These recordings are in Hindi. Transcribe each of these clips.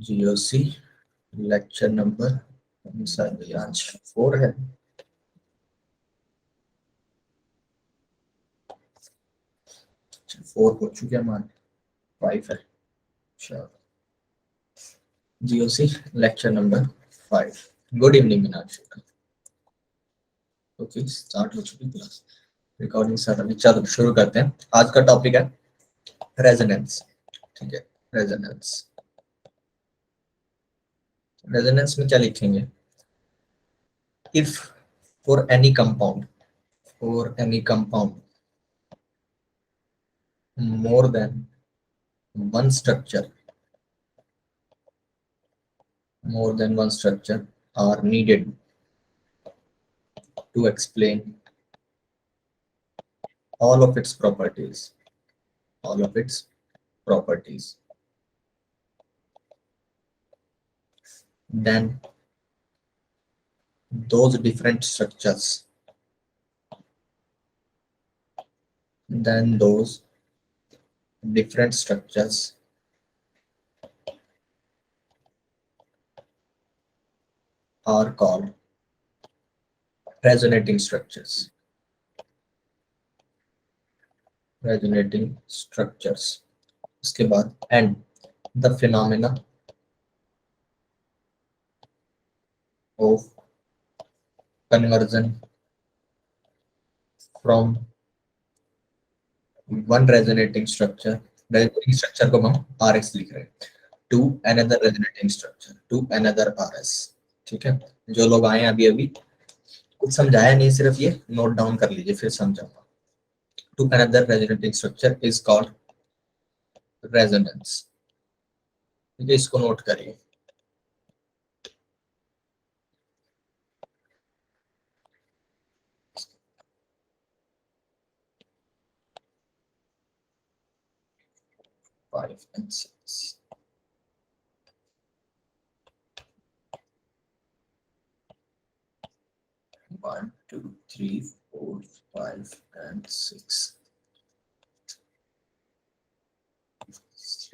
जीओसी लेक्चर नंबर आज 4 है। फोर हो चुके हमारे, 5 है। चलो GOC lecture number 5। Good evening Meenakshi. Okay start हो चुकी क्लास, रिकॉर्डिंग स्टार्ट होगी। चलो शुरू करते हैं। आज का टॉपिक है रेजोनेंस। ठीक है, रेजोनेंस। रेजोनेंस में क्या लिखेंगे? If for any compound more than one structure are needed to explain all of its properties, then those different structures are called resonating structures. उसके बाद and the phenomena of conversion from one resonating structure को हम RS लिख रहे हैं, to another resonating structure, to another RS। ठीक है, जो लोग आए अभी कुछ समझाया नहीं, सिर्फ ये नोट डाउन कर लीजिए फिर समझाऊंगा। To another resonating structure is called resonance। ठीक है, इसको नोट करिए। Five and six। One, two, three, four, 5 and 6।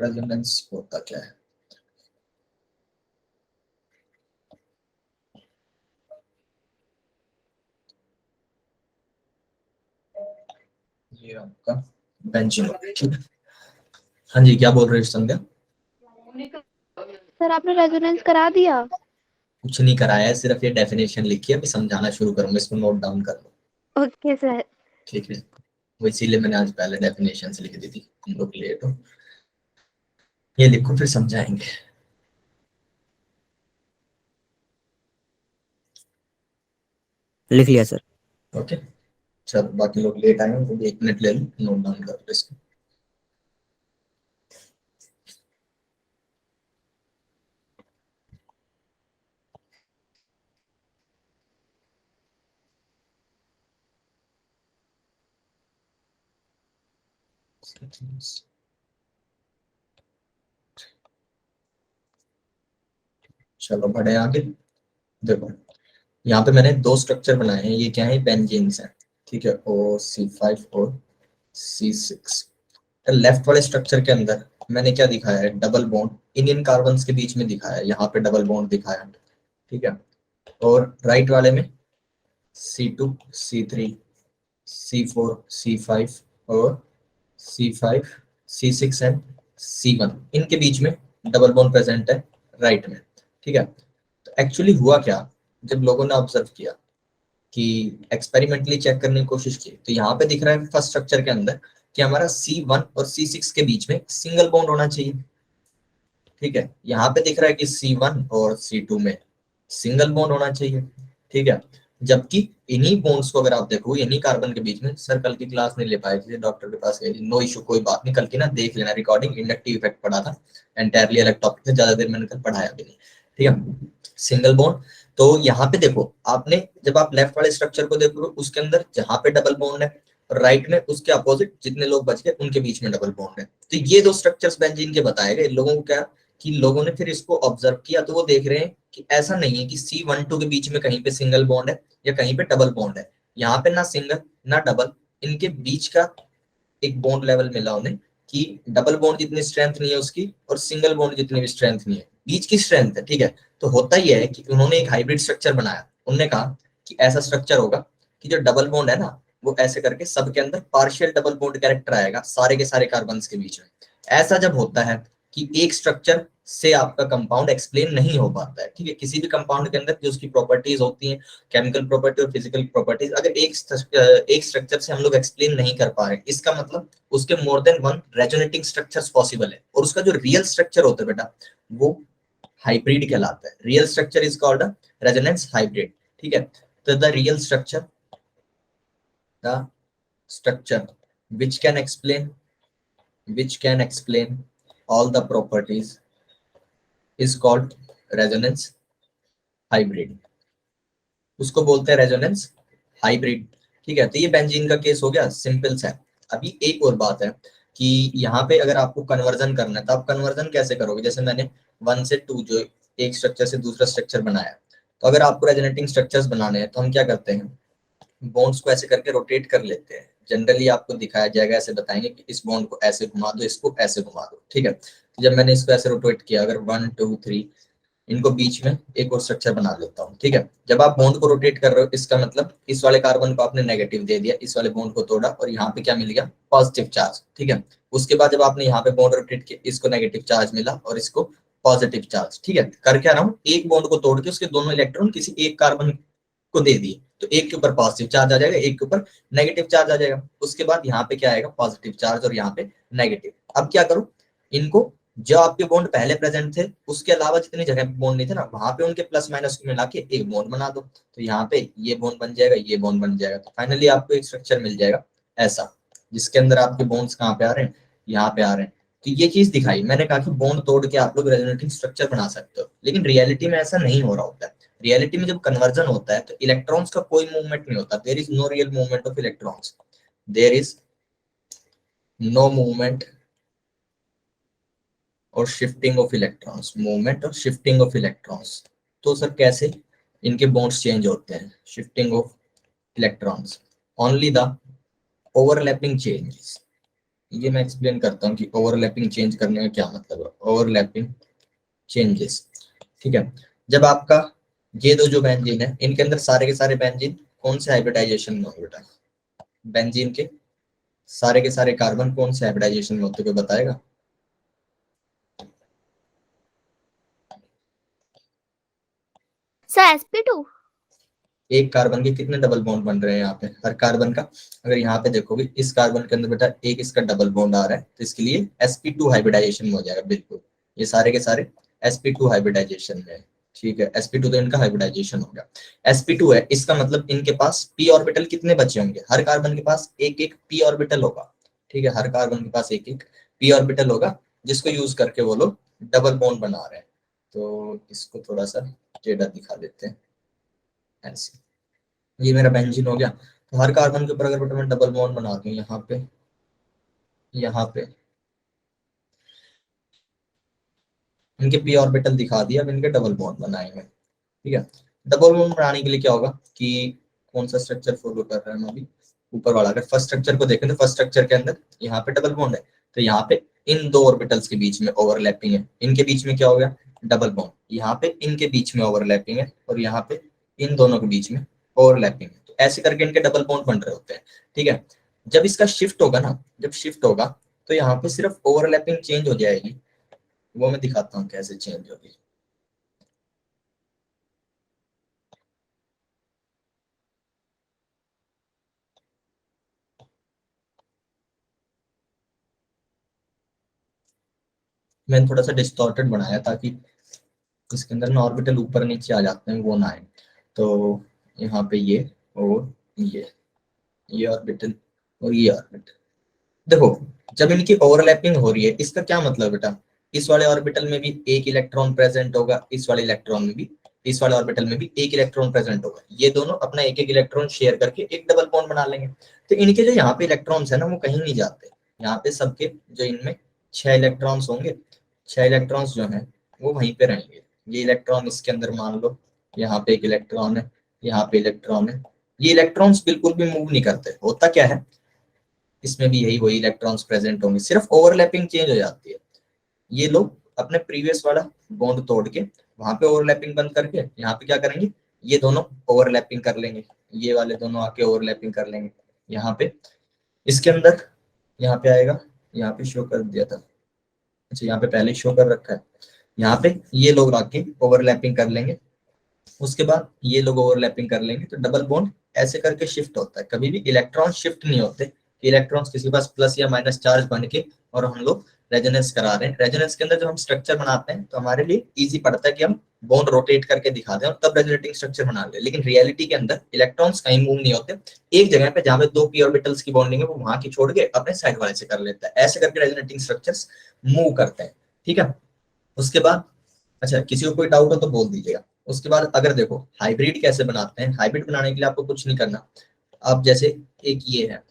Resonance होता क्या है? ये आपका बेंचिंग। ठीक है, हाँ जी, क्या बोल रहे हैं संध्या? सर आपने रेजोनेंस करा दिया? कुछ नहीं कराया है, सिर्फ ये डेफिनेशन लिखी है। मैं समझाना शुरू करूंगा, इसको नोट डाउन कर लो। Okay sir. ठीक है, वो इसीलिए मैंने आज पहले डेफिनेशन लिख दी थी, तुम लोग लेट हो। ये लिखो फिर समझाएंगे। लिख लिया सर। ओके चलो, बाकी लोग लेट आए हैं तो 1 मिनट ले लो, नोट डाउन कर लो इसको। चलो बढ़े आगे। देखो यहाँ पे मैंने 2 स्ट्रक्चर बनाए हैं। ये क्या है? बेंजीन्स हैं। ठीक है, OC5 और C6। लेफ्ट वाले स्ट्रक्चर के अंदर मैंने क्या दिखाया है? डबल बॉन्ड इन कार्बन्स के बीच में दिखाया है, यहाँ पे डबल बॉन्ड दिखाया। ठीक है, और राइट वाले में C2, C3, C4, C5 और C5, C6 एंड C1, इनके बीच में डबल बॉन्ड प्रेजेंट है राइट में। ठीक है, तो एक्चुअली हुआ क्या, जब लोगों ने ऑब्जर्व किया कि एक्सपेरिमेंटली चेक करने की कोशिश की, तो यहाँ पे दिख रहा है फर्स्ट स्ट्रक्चर के अंदर कि हमारा C1 और C6 के बीच में सिंगल बॉन्ड होना चाहिए। ठीक है, यहाँ पे दिख रहा है कि C1 और C2 में सिंगल बॉन्ड होना चाहिए। ठीक है, जबकि इन्हीं बॉन्ड्स को अगर आप देखो, इन्हीं कार्बन के बीच में, सर कल की क्लास नहीं ले पाए थे, डॉक्टर के पास गए, नो इशू, कोई बात नहीं, कल की ना देख लेना रिकॉर्डिंग, इंडक्टिव इफेक्ट पढ़ा था, एंटायरली अलग टॉपिक है, ज्यादा देर मैंने कल पढ़ाया भी नहीं। ठीक है, सिंगल बॉन्ड। तो यहाँ पे देखो, आपने जब आप लेफ्ट वाले स्ट्रक्चर को देखो, उसके अंदर जहां पे डबल बॉन्ड है, राइट में उसके अपोजिट जितने लोग बच गए उनके बीच में डबल बॉन्ड है। तो ये 2 स्ट्रक्चर्स बेंजीन के बताए गए। लोगों को क्या कि लोगों ने फिर इसको ऑब्जर्व किया, तो वो देख रहे हैं कि ऐसा नहीं है कि C12 के बीच में कहीं पे सिंगल बॉन्ड है या कहीं पे डबल बॉन्ड है। यहाँ पे ना सिंगल ना डबल, इनके बीच का एक बॉन्ड लेवल मिला उन्हें कि डबल बॉन्ड जितनी स्ट्रेंथ नहीं है उसकी और सिंगल बॉन्ड जितनी भी स्ट्रेंथ नहीं है, बीच की स्ट्रेंथ है, ठीक है। तो होता ही है कि उन्होंने एक हाइब्रिड स्ट्रक्चर बनाया, उन्होंने कहा कि ऐसा स्ट्रक्चर होगा कि जो डबल बॉन्ड है ना वो ऐसे करके सबके अंदर पार्शियल डबल बॉन्ड कैरेक्टर आएगा सारे के सारे कार्बन्स के बीच में। ऐसा जब होता है कि एक स्ट्रक्चर से आपका कंपाउंड एक्सप्लेन नहीं हो पाता है, ठीक है। किसी भी कंपाउंड के अंदर जो उसकी प्रॉपर्टीज होती हैं, केमिकल प्रॉपर्टी और फिजिकल प्रॉपर्टीज, अगर एक स्ट्रक्चर से हम लोग एक्सप्लेन नहीं कर पा रहे, इसका मतलब उसके more than one resonating structures possible है, और उसका जो रियल स्ट्रक्चर होता है बेटा वो हाइब्रिड कहलाता है। Real structure is called a resonance hybrid, ठीक है। तो the real structure, the structure which can explain all the properties is called resonance hybrid, उसको बोलते हैं रेजोनेंस हाइब्रिड, ठीक है। तो ये बेंजीन का केस हो गया, सिंपल सा। अभी एक और बात है कि यहाँ पे अगर आपको कन्वर्जन करना है तो आप कन्वर्जन कैसे करोगे, जैसे मैंने 1 से 2 जो एक स्ट्रक्चर से दूसरा स्ट्रक्चर बनाया, तो अगर आपको रेजोनेटिंग स्ट्रक्चर्स बनाने हैं तो हम क्या करते हैं, बॉन्ड्स को ऐसे करके रोटेट कर लेते हैं। जनरली आपको दिखाया जाएगा, ऐसे बताएंगे कि इस बॉन्ड को ऐसे घुमा दो, इसको ऐसे घुमा दो, ठीक है। तो जब मैंने इसको ऐसे रोटेट किया, अगर 1 2 3 इनको बीच में एक और स्ट्रक्चर बना लेता हूँ, ठीक है। जब आप बॉन्ड को रोटेट कर रहे हो इसका मतलब इस वाले कार्बन को आपने नेगेटिव दे दिया, इस वाले बॉन्ड को तोड़ा और यहाँ पे क्या मिल गया, पॉजिटिव चार्ज, ठीक है। उसके बाद जब आपने यहाँ पे बॉन्ड रोटेट किया, इसको नेगेटिव चार्ज मिला और इसको पॉजिटिव चार्ज, ठीक है। कर क्या रहा हूँ, एक बॉन्ड को तोड़ के उसके दोनों इलेक्ट्रॉन किसी एक कार्बन को दे दिए, तो एक के ऊपर पॉजिटिव चार्ज आ जाएगा, एक के ऊपर नेगेटिव चार्ज आ जाएगा। उसके बाद यहाँ पे क्या आएगा, पॉजिटिव चार्ज और यहाँ पे नेगेटिव। अब क्या करूं, इनको जो आपके बॉन्ड पहले प्रेजेंट थे उसके अलावा जितनी जगह पे बॉन्ड नहीं थे ना, वहां पे उनके प्लस माइनस को मिला के एक बॉन्ड बना दो, तो यहाँ पे ये बॉन्ड बन जाएगा, ये बॉन्ड बन जाएगा। तो फाइनली आपको एक स्ट्रक्चर मिल जाएगा ऐसा, जिसके अंदर आपके बॉन्ड्स कहाँ पे आ रहे हैं, यहाँ पे आ रहे हैं। तो ये चीज दिखाई, मैंने कहा कि बॉन्ड तोड़ के आप लोग रेजोनेटिंग स्ट्रक्चर बना सकते हो, लेकिन रियलिटी में ऐसा नहीं हो रहा होता है। रियलिटी में जब कन्वर्जन होता है तो इलेक्ट्रॉन्स का कोई मूवमेंट नहीं होता, there is no real movement of electrons, there is no movement और शिफ्टिंग ऑफ इलेक्ट्रॉन्स, मूवमेंट और शिफ्टिंग ऑफ इलेक्ट्रॉन्स। तो सर कैसे इनके बॉन्ड्स चेंज होते हैं, shifting of electrons, only the overlapping changes. ये मैं एक्सप्लेन करता हूँ कि ओवरलैपिंग चेंज करने का क्या मतलब है, ओवरलैपिंग चेंजेस, ठीक है। जब आपका ये दो जो बेंजीन है इनके अंदर सारे के सारे बेंजीन कौन से हाइब्रिडाइजेशन में होंगे बेटा, बेंजीन के सारे के सारे कार्बन कौन से हाइब्रिडाइजेशन में होते, कोई बताएगा। Sir sp2। एक कार्बन के कितने डबल बॉन्ड बन रहे हैं यहाँ पे, हर कार्बन का अगर यहाँ पे देखोगे इस कार्बन के अंदर बेटा एक इसका डबल बॉन्ड आ रहा है, तो इसके लिए sp2 हाइब्रिडाइजेशन में हो जाएगा, बिल्कुल ये सारे के सारे sp2 हाइब्रिडाइजेशन में है, ठीक है। sp2 तो इनका हाइब्रिडाइजेशन हो गया। sp2 है, इसका मतलब इनके पास p ऑर्बिटल कितने बचे होंगे, हर कार्बन के पास एक एक p ऑर्बिटल होगा, ठीक है। हर कार्बन के पास एक एक p ऑर्बिटल होगा जिसको यूज करके वो लोग डबल बॉन्ड बना रहे हैं। तो इसको थोड़ा सा टेढ़ा दिखा देते हैं ऐसे, ये मेरा बेंजीन हो गया। तो हर कार्बन के ऊपर अगर बेटा मैं डबल बॉन्ड बना दूं यहाँ पे, यहाँ पे इनके पी ऑर्बिटल दिखा दिया, अब इनके डबल बॉन्ड बनाएंगे, ठीक है। डबल बॉन्ड बनाने के लिए क्या होगा कि कौन सा स्ट्रक्चर फॉलो कर रहे हैं हम अभी, ऊपर वाला। अगर फर्स्ट स्ट्रक्चर को देखें तो फर्स्ट स्ट्रक्चर के अंदर यहाँ पे डबल बॉन्ड है, तो यहाँ पे इन दो ऑर्बिटल्स के बीच में ओवरलैपिंग है, इनके बीच में क्या हो गया, डबल बॉन्ड। यहाँ पे इनके बीच में ओवरलैपिंग है और यहाँ पे इन दोनों के बीच में ओवरलैपिंग है, तो ऐसे करके इनके डबल बॉन्ड बन रहे होते हैं, ठीक है। जब इसका शिफ्ट होगा ना, जब शिफ्ट होगा तो यहाँ पे सिर्फ ओवरलैपिंग चेंज हो जाएगी, वो मैं दिखाता हूँ कैसे चेंज होगी। मैंने थोड़ा सा डिस्टॉर्टेड बनाया ताकि इसके अंदर ना ऑर्बिटल ऊपर नीचे आ जाते हैं वो ना आए। तो यहाँ पे ये और ये ऑर्बिटल और ये ऑर्बिटल, देखो जब इनकी ओवरलैपिंग हो रही है इसका क्या मतलब बेटा, इस वाले ऑर्बिटल में भी एक इलेक्ट्रॉन प्रेजेंट होगा, इस वाले इलेक्ट्रॉन में भी, इस वाले ऑर्बिटल में भी एक इलेक्ट्रॉन प्रेजेंट होगा, ये दोनों अपना एक एक इलेक्ट्रॉन शेयर करके एक डबल बॉन्ड बना लेंगे। तो इनके जो यहाँ पे इलेक्ट्रॉन्स है ना वो कहीं नहीं जाते, यहाँ पे सबके जो इनमें 6 इलेक्ट्रॉन्स होंगे, 6 इलेक्ट्रॉन्स जो हैं वो वहीं पे रहेंगे। ये इलेक्ट्रॉन इसके अंदर मान लो यहाँ पे एक इलेक्ट्रॉन है, यहाँ पे इलेक्ट्रॉन है, ये इलेक्ट्रॉन्स बिल्कुल भी मूव नहीं करते। होता क्या है, इसमें भी यही वही इलेक्ट्रॉन्स प्रेजेंट होंगे, सिर्फ ओवरलैपिंग चेंज हो जाती है। ये लोग अपने प्रीवियस वाला बॉन्ड तोड़ के वहां पे ओवरलैपिंग बंद करके यहाँ पे क्या करेंगे, ये दोनों ओवरलैपिंग कर लेंगे, ये वाले दोनों आके ओवरलैपिंग कर लेंगे यहाँ पे। इसके अंदर यहाँ पे आएगा, यहाँ पे शो कर दिया था, अच्छा यहाँ पे पहले शो कर रखा है, यहाँ पे ये लोग आके ओवरलैपिंग कर लेंगे, उसके बाद ये लोग ओवरलैपिंग कर लेंगे, तो डबल बॉन्ड ऐसे करके शिफ्ट होता है। कभी भी इलेक्ट्रॉन शिफ्ट नहीं होते कि इलेक्ट्रॉन्स किसी के पास प्लस या माइनस चार्ज बन के और हम लोग रेजोनेंस करा रहे हैं। रेजोनेंस के अंदर जब हम स्ट्रक्चर बनाते हैं तो हमारे लिए इजी पड़ता है कि हम बॉन्ड रोटेट करके दिखा दें और तब रेजोनेटिंग स्ट्रक्चर बना ले, लेकिन रियलिटी के अंदर इलेक्ट्रॉन्स कहीं मूव नहीं होते, एक जगह पे जहां पे दो पी ऑर्बिटल्स की बॉन्डिंग है वो वहां की छोड़ के अपने साइड वाले से कर लेता है, ऐसे करके रेजोनेटिंग स्ट्रक्चर्स मूव करते हैं। ठीक है, उसके बाद अच्छा किसी को कोई डाउट हो तो बोल दीजिएगा। उसके बाद अगर देखो हाइब्रिड कैसे बनाते हैं, हाइब्रिड बनाने के लिए आपको कुछ नहीं करना, आप जैसे एक ये है,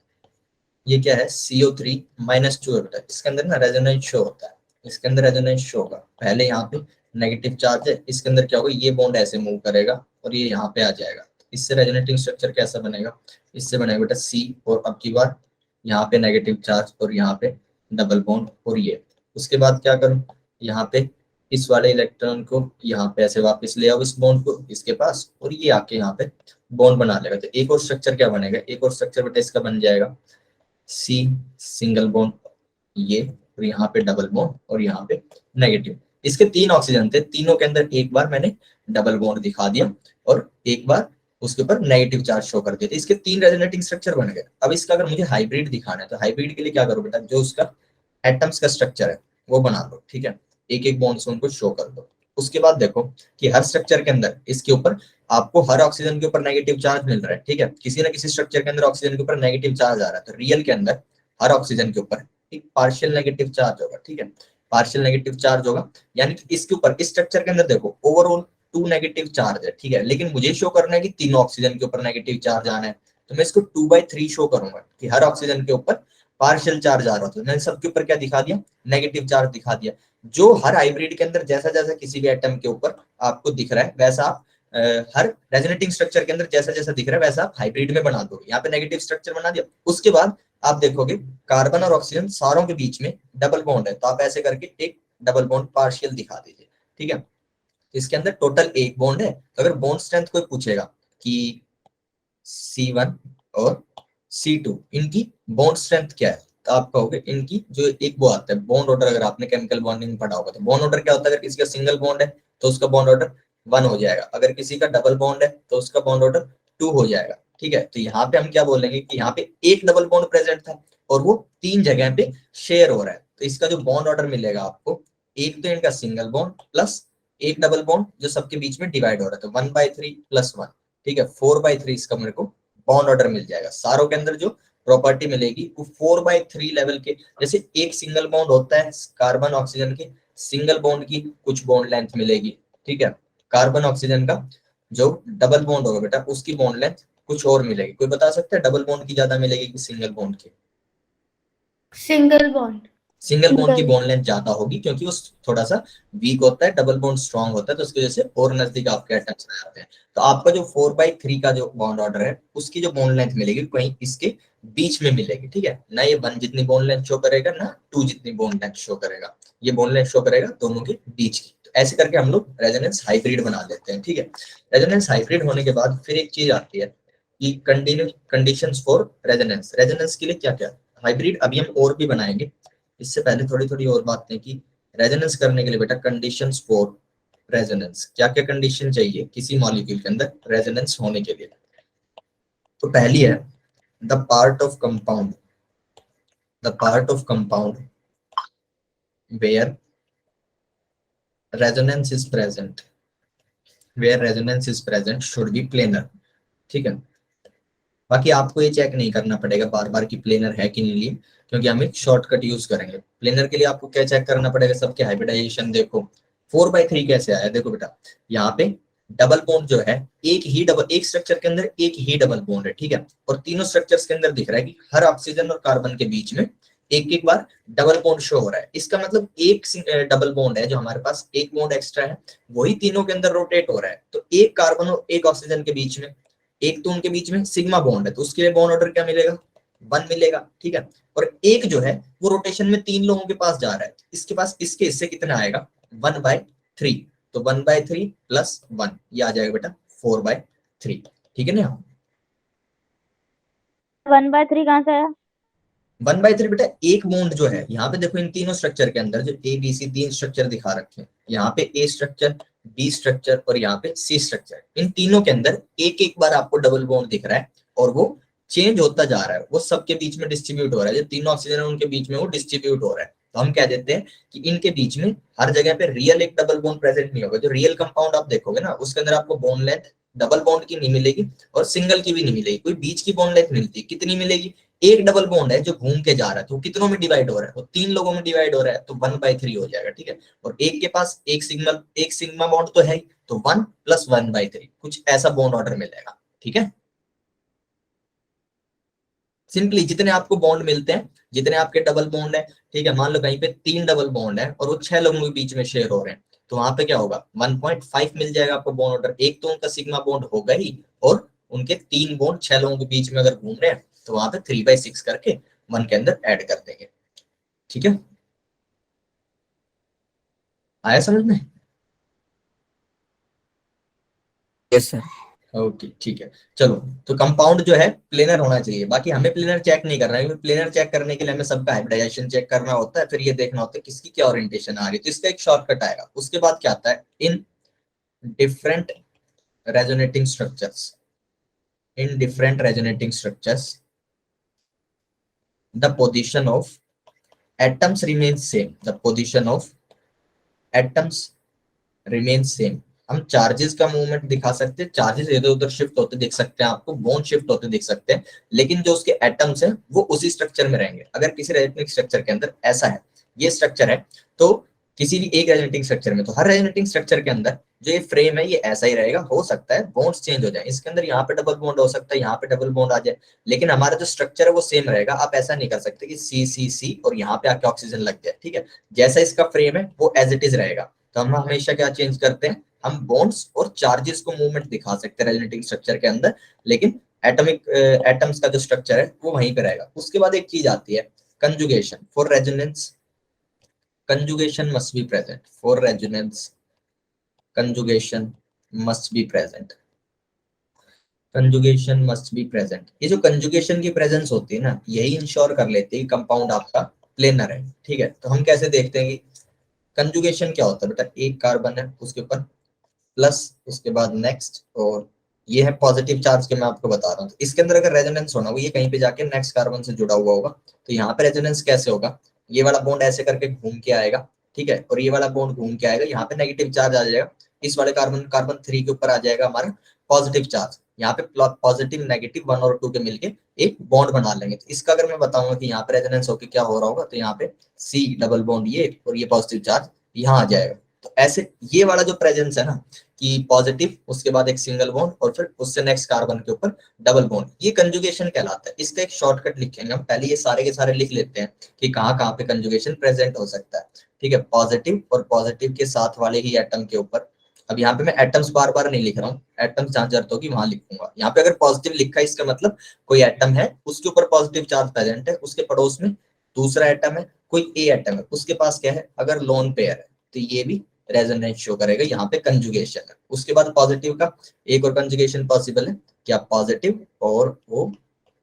ये क्या है CO3 -2 ऑर्बिटल, इसके अंदर ना रेजोनेंस शो होता है, इसके अंदर रेजोनेंस शो होगा, पहले यहाँ पे नेगेटिव चार्ज है, इसके अंदर क्या होगा, ये बॉन्ड ऐसे मूव करेगा और ये यहाँ पे आ जाएगा, इससे रेजोनेटिंग स्ट्रक्चर कैसा बनेगा, इससे बनेगा बेटा C, और अब की बार यहाँ पे नेगेटिव चार्ज और यहाँ पे डबल बॉन्ड, और ये उसके बाद क्या करूँ, यहाँ पे इस वाले इलेक्ट्रॉन को यहाँ पे ऐसे वापस ले आओ, इस बॉन्ड को इसके पास, और ये आके यहाँ पे बॉन्ड बना लेगा, तो एक और स्ट्रक्चर क्या बनेगा, एक और स्ट्रक्चर बेटा इसका बन जाएगा C सिंगल बॉन्ड, ये और यहाँ पे डबल बॉन्ड और यहाँ पे नेगेटिव। इसके 3 ऑक्सीजन थे, तीनों के अंदर एक बार मैंने डबल बॉन्ड दिखा दिया और एक बार उसके ऊपर नेगेटिव चार्ज शो कर दिया, इसके 3 रेजोनेटिंग स्ट्रक्चर बन गए। अब इसका अगर मुझे हाइब्रिड दिखाना है तो हाइब्रिड के लिए क्या करो बेटा, जो उसका एटम्स का स्ट्रक्चर है वो बना लो, ठीक है, एक एक बॉन्ड से उनको शो कर दो। उसके बाद देखो कि हर स्ट्रक्चर के अंदर इसके ऊपर आपको हर ऑक्सीजन के ऊपर नेगेटिव चार्ज मिल रहा है, ठीक है, किसी ना किसी स्ट्रक्चर के अंदर ऑक्सीजन के ऊपर नेगेटिव चार्ज आ रहा है, तो रियल के अंदर हर ऑक्सीजन के ऊपर एक पार्शियल नेगेटिव चार्ज होगा, ठीक है, पार्शियल नेगेटिव चार्ज होगा, यानी कि इसके ऊपर इस स्ट्रक्चर के अंदर देखो ओवरऑल 2 नेगेटिव चार्ज है, ठीक है, लेकिन मुझे शो करना है कि तीनों ऑक्सीजन के ऊपर नेगेटिव चार्ज आना है, तो मैं इसको 2/3 शो करूंगा कि हर ऑक्सीजन के ऊपर पार्शियल चार्ज आ रहा था, मैंने सबके ऊपर क्या दिखा दिया, नेगेटिव चार्ज दिखा दिया। जो हर हाइब्रिड के अंदर जैसा जैसा किसी भी एटम के ऊपर आपको दिख रहा है वैसा आप हर रेजोनेटिंग स्ट्रक्चर के अंदर जैसा जैसा दिख रहा है वैसा आप हाइब्रिड में बना दोगे। यहाँ पे नेगेटिव स्ट्रक्चर बना दिया, उसके बाद आप देखोगे कार्बन और ऑक्सीजन सारों के बीच में डबल बॉन्ड है, तो आप ऐसे करके एक डबल बॉन्ड पार्शियल दिखा दीजिए, ठीक है, इसके अंदर टोटल एक बॉन्ड है, तो अगर बॉन्ड स्ट्रेंथ कोई पूछेगा कि C1 और C2 इनकी बॉन्ड स्ट्रेंथ क्या है, तो आप कहोगे इनकी जो एक वो आता है बॉन्ड ऑर्डर, अगर आपने केमिकल बॉन्डिंग पढ़ा होगा तो बॉन्ड ऑर्डर क्या होता है, अगर किसी का सिंगल बॉन्ड है तो उसका बॉन्ड ऑर्डर 1 हो जाएगा, अगर किसी का डबल बॉन्ड है तो उसका बॉन्ड ऑर्डर 2 हो जाएगा, ठीक है। तो यहाँ पे हम क्या बोलेंगे कि यहाँ पे एक डबल बॉन्ड प्रेजेंट था और वो 3 जगह पे शेयर हो रहा है, तो इसका जो बॉन्ड ऑर्डर मिलेगा आपको, एक तो इनका सिंगल बॉन्ड प्लस एक डबल बॉन्ड जो सबके बीच में डिवाइड हो रहा है, तो 1/3 + 1, ठीक है, 4/3 इसका मेरे को बॉन्ड ऑर्डर मिल जाएगा। सारों के अंदर जो प्रॉपर्टी मिलेगी वो 4/3 लेवल के, जैसे एक सिंगल बॉन्ड होता है कार्बन ऑक्सीजन के, सिंगल बॉन्ड की कुछ बॉन्ड लेंथ मिलेगी, ठीक है, कार्बन ऑक्सीजन का जो डबल बॉन्ड होगा बेटा उसकी बॉन्ड लेंथ कुछ और मिलेगी। कोई बता सकता है डबल बॉन्ड की ज्यादा मिलेगी कि सिंगल बॉन्ड की? Single bond. सिंगल बॉन्ड की बॉन्ड लेंथ ज्यादा होगी क्योंकि वो थोड़ा सा वीक होता है, डबल बॉन्ड स्ट्रांग होता है, तो उसकी वजह से और नजदीक आपके एटम्स आ जाते हैं। तो आपका जो 4/3 का जो बॉन्ड ऑर्डर है उसकी जो बॉन्ड लेंथ मिलेगी कहीं इसके बीच में मिलेगी, ठीक है, ना ये 1 जितनी बॉन्ड लेंथ शो करेगा ना 2 जितनी बॉन्ड लेंथ शो करेगा, ये बॉन्ड लेंथ शो करेगा दोनों के बीच की। तो ऐसे करके हम लोग रेजोनेंस हाइब्रिड बना लेते हैं, ठीक है। रेजोनेंस हाइब्रिड होने के बाद फिर एक चीज आती है कि कंडीशंस फॉर रेजोनेंस। रेजोनेंस के लिए क्या क्या हाइब्रिड अभी हम और भी बनाएंगे, इससे पहले थोड़ी थोड़ी और बातें कि रेजोनेंस करने के लिए बेटा कंडीशंस फॉर रेजोनेंस, क्या क्या कंडीशन चाहिए किसी मॉलिक्यूल के अंदर रेजोनेंस होने के लिए। तो पहली है the part of compound, the part of compound where resonance is present, where resonance is present should be planar, ठीक है। बाकी आपको ये चेक नहीं करना पड़ेगा बार बार कि प्लेनर है कि नहीं लिए, क्योंकि हम एक शॉर्टकट यूज करेंगे। प्लेनर के लिए आपको क्या चेक करना पड़ेगा, सबके हाइब्रिडाइजेशन देखो 4/3 कैसे आया, देखो बेटा यहाँ पे डबल बॉन्ड जो है एक स्ट्रक्चर के अंदर एक ही डबल बॉन्ड है, ठीक है, और तीनों स्ट्रक्चर्स के अंदर दिख रहा है कि हर ऑक्सीजन और कार्बन के बीच में एक एक बार डबल बॉन्ड शो हो रहा है। इसका मतलब एक डबल बॉन्ड है जो हमारे पास एक बॉन्ड एक्स्ट्रा है वही तीनों के अंदर रोटेट हो रहा है, तो एक कार्बन और एक ऑक्सीजन के बीच में, एक तो उनके बीच में सिग्मा बॉन्ड है तो उसके लिए बॉन्ड ऑर्डर क्या मिलेगा, 1 मिलेगा, ठीक है, और एक जो है वो रोटेशन में 3 लोगों के पास जा रहा है, इसके पास इसके हिस्से कितना आएगा 1/3 3, तो 1/3 प्लस 1 ये आ जाएगा बेटा 4/3, ठीक है ना। 1/3 कहाँ से आया? 1/3 बेटा एक बॉन्ड जो है यहाँ पे देखो, इन तीनों स्ट्रक्चर के अंदर जो ए बी सी तीन स्ट्रक्चर दिखा रखे हैं, यहाँ पे ए स्ट्रक्चर, बी स्ट्रक्चर और यहाँ पे सी स्ट्रक्चर, इन तीनों के अंदर एक एक बार आपको डबल बॉन्ड दिख रहा है और वो चेंज होता जा रहा है, वो सबके बीच में डिस्ट्रीब्यूट हो रहा है, जो तीनों ऑक्सीजन है उनके बीच में वो डिस्ट्रीब्यूट हो रहा है। तो हम कह देते हैं कि इनके बीच में हर जगह पे रियल एक डबल बॉन्ड प्रेजेंट नहीं होगा। जो रियल कंपाउंड आप देखोगे ना उसके अंदर आपको बॉन्ड लेंथ डबल बॉन्ड की नहीं मिलेगी और सिंगल की भी नहीं मिलेगी, कोई बीच की बॉन्ड लेंथ मिलती है। कितनी मिलेगी? एक डबल बॉन्ड है जो घूम के जा रहा है, तो कितनों में डिवाइड हो रहा है? वो 3 लोगों में डिवाइड हो रहा है, तो 1/3 हो जाएगा, ठीक है। और एक के पास एक सिग्मा बॉन्ड तो है ही, तो 1 + 1/3 कुछ ऐसा बॉन्ड ऑर्डर मिलेगा, ठीक है। सिंपली जितने आपको बॉन्ड मिलते हैं, जितने आपके डबल बॉन्ड है, ठीक है, मान लो कहीं पे 3 डबल बॉन्ड है और वो 6 लोगों के बीच में शेयर हो रहे हैं, तो वहां पे क्या होगा? 1.5 मिल जाएगा आपको बॉन्ड ऑर्डर। एक तो उनका सिग्मा बॉन्ड होगा ही, और उनके 3 बॉन्ड 6 लोगों के बीच में अगर घूम रहे हैं तो वहां पे 3/6 करके 1 के अंदर ऐड कर देंगे, ठीक है। आया समझ में? Yes sir. ओके ठीक है, चलो। तो कंपाउंड जो है प्लेनर होना चाहिए, बाकी हमें प्लेनर चेक नहीं करना है, क्योंकि प्लेनर चेक करने के लिए हमें सबका हाइब्रिडाइजेशन चेक करना होता है, फिर ये देखना होता है किसकी क्या ओरिएंटेशन आ रही है। तो इसका एक शॉर्टकट आएगा। उसके बाद क्या आता है? In different resonating structures, in different resonating structures the position of atoms remains same, the position of atoms remains same। हम चार्जेस का मूवमेंट दिखा सकते हैं, चार्जेस इधर उधर शिफ्ट होते दिख सकते हैं आपको, बॉन्ड शिफ्ट होते दिख सकते हैं, लेकिन जो उसके एटम्स हैं वो उसी स्ट्रक्चर में रहेंगे। अगर किसी रेजोनेटिंग स्ट्रक्चर के अंदर ऐसा है, ये स्ट्रक्चर है, तो किसी भी एक रेजोनेटिंग स्ट्रक्चर में, तो हर रेजोनेटिंग स्ट्रक्चर के अंदर जो ये फ्रेम है ये ऐसा ही रहेगा। हो सकता है बॉन्ड्स चेंज हो जाए, इसके अंदर यहाँ पे डबल बॉन्ड हो सकता है, यहाँ पे डबल बॉन्ड आ जाए, लेकिन हमारा जो स्ट्रक्चर है वो सेम रहेगा। आप ऐसा नहीं कर सकते कि सी सी सी और यहाँ पे आके ऑक्सीजन लग जाए, ठीक है। जैसा इसका फ्रेम है वो एज इट इज रहेगा। तो हम हमेशा क्या चेंज करते हैं? हम बॉन्ड्स और चार्जेस को मूवमेंट दिखा सकते हैं रेजोनेटिंग स्ट्रक्चर के अंदर, लेकिन एटॉमिक एटम्स का जो स्ट्रक्चर है वो वहीं पे रहेगा। उसके बाद एक चीज आती है conjugation for resonance. conjugation must be present for resonance, conjugation must be present, conjugation must be present। ये जो कंजुगेशन की प्रेजेंस होती है ना, यही इंश्योर कर लेते हैं कि कंपाउंड आपका प्लेनर है, ठीक है। तो हम कैसे देखते हैं कि कंजुगेशन क्या होता है? बेटा एक कार्बन है, उसके ऊपर प्लस, उसके बाद नेक्स्ट, और ये है पॉजिटिव चार्ज के मैं आपको बता रहा हूँ। तो इसके अंदर अगर रेजोनेंस होना, वो ये कहीं पे जाके नेक्स्ट कार्बन से जुड़ा हुआ होगा, तो यहाँ पे रेजोनेंस कैसे होगा? ये वाला बॉन्ड ऐसे करके घूम के आएगा, ठीक है, और ये वाला बॉन्ड घूम के आएगा, यहाँ पे नेगेटिव चार्ज आ जाएगा, इस वाले कार्बन 3 के ऊपर आ जाएगा हमारा पॉजिटिव चार्ज। यहाँ पे पॉजिटिव नेगेटिव 1 और 2 के मिलके एक बॉन्ड बना लेंगे। तो इसका अगर मैं बताऊंगा कि यहाँ पे रेजोनेंस होकर क्या हो रहा होगा, तो यहाँ पे C डबल बॉन्ड ये और ये पॉजिटिव चार्ज यहाँ आ जाएगा। तो ऐसे ये वाला जो प्रेजेंस है ना, कि पॉजिटिव उसके बाद एक सिंगल बॉन्ड और फिर उससे नेक्स्ट कार्बन के ऊपर डबल बॉन्ड, ये कंजुगेशन कहलाता है। इसका एक शॉर्टकट लिखेंगे हम, पहले ये सारे के सारे लिख लेते हैं कि कहाँ कहाँ पे कंजुगेशन प्रेजेंट हो सकता है, ठीक है। पॉजिटिव और पॉजिटिव के साथ वाले ही एटम के ऊपर, अब यहाँ पे मैं एटम्स बार बार नहीं लिख रहा हूँ, एटम्स जहां जरूरत होगी वहां लिखूंगा। यहाँ पे अगर पॉजिटिव लिखा है इसका मतलब कोई एटम है उसके ऊपर पॉजिटिव चार्ज प्रेजेंट है, उसके पड़ोस में दूसरा एटम है, कोई ए एटम है, उसके पास क्या है? अगर लोन पेयर है तो ये भी रेजोनेंस शो करेगा, यहाँ पे कंजुगेशन है। उसके बाद पॉजिटिव का एक और कंजुगेशन पॉसिबल है, क्या? पॉजिटिव और वो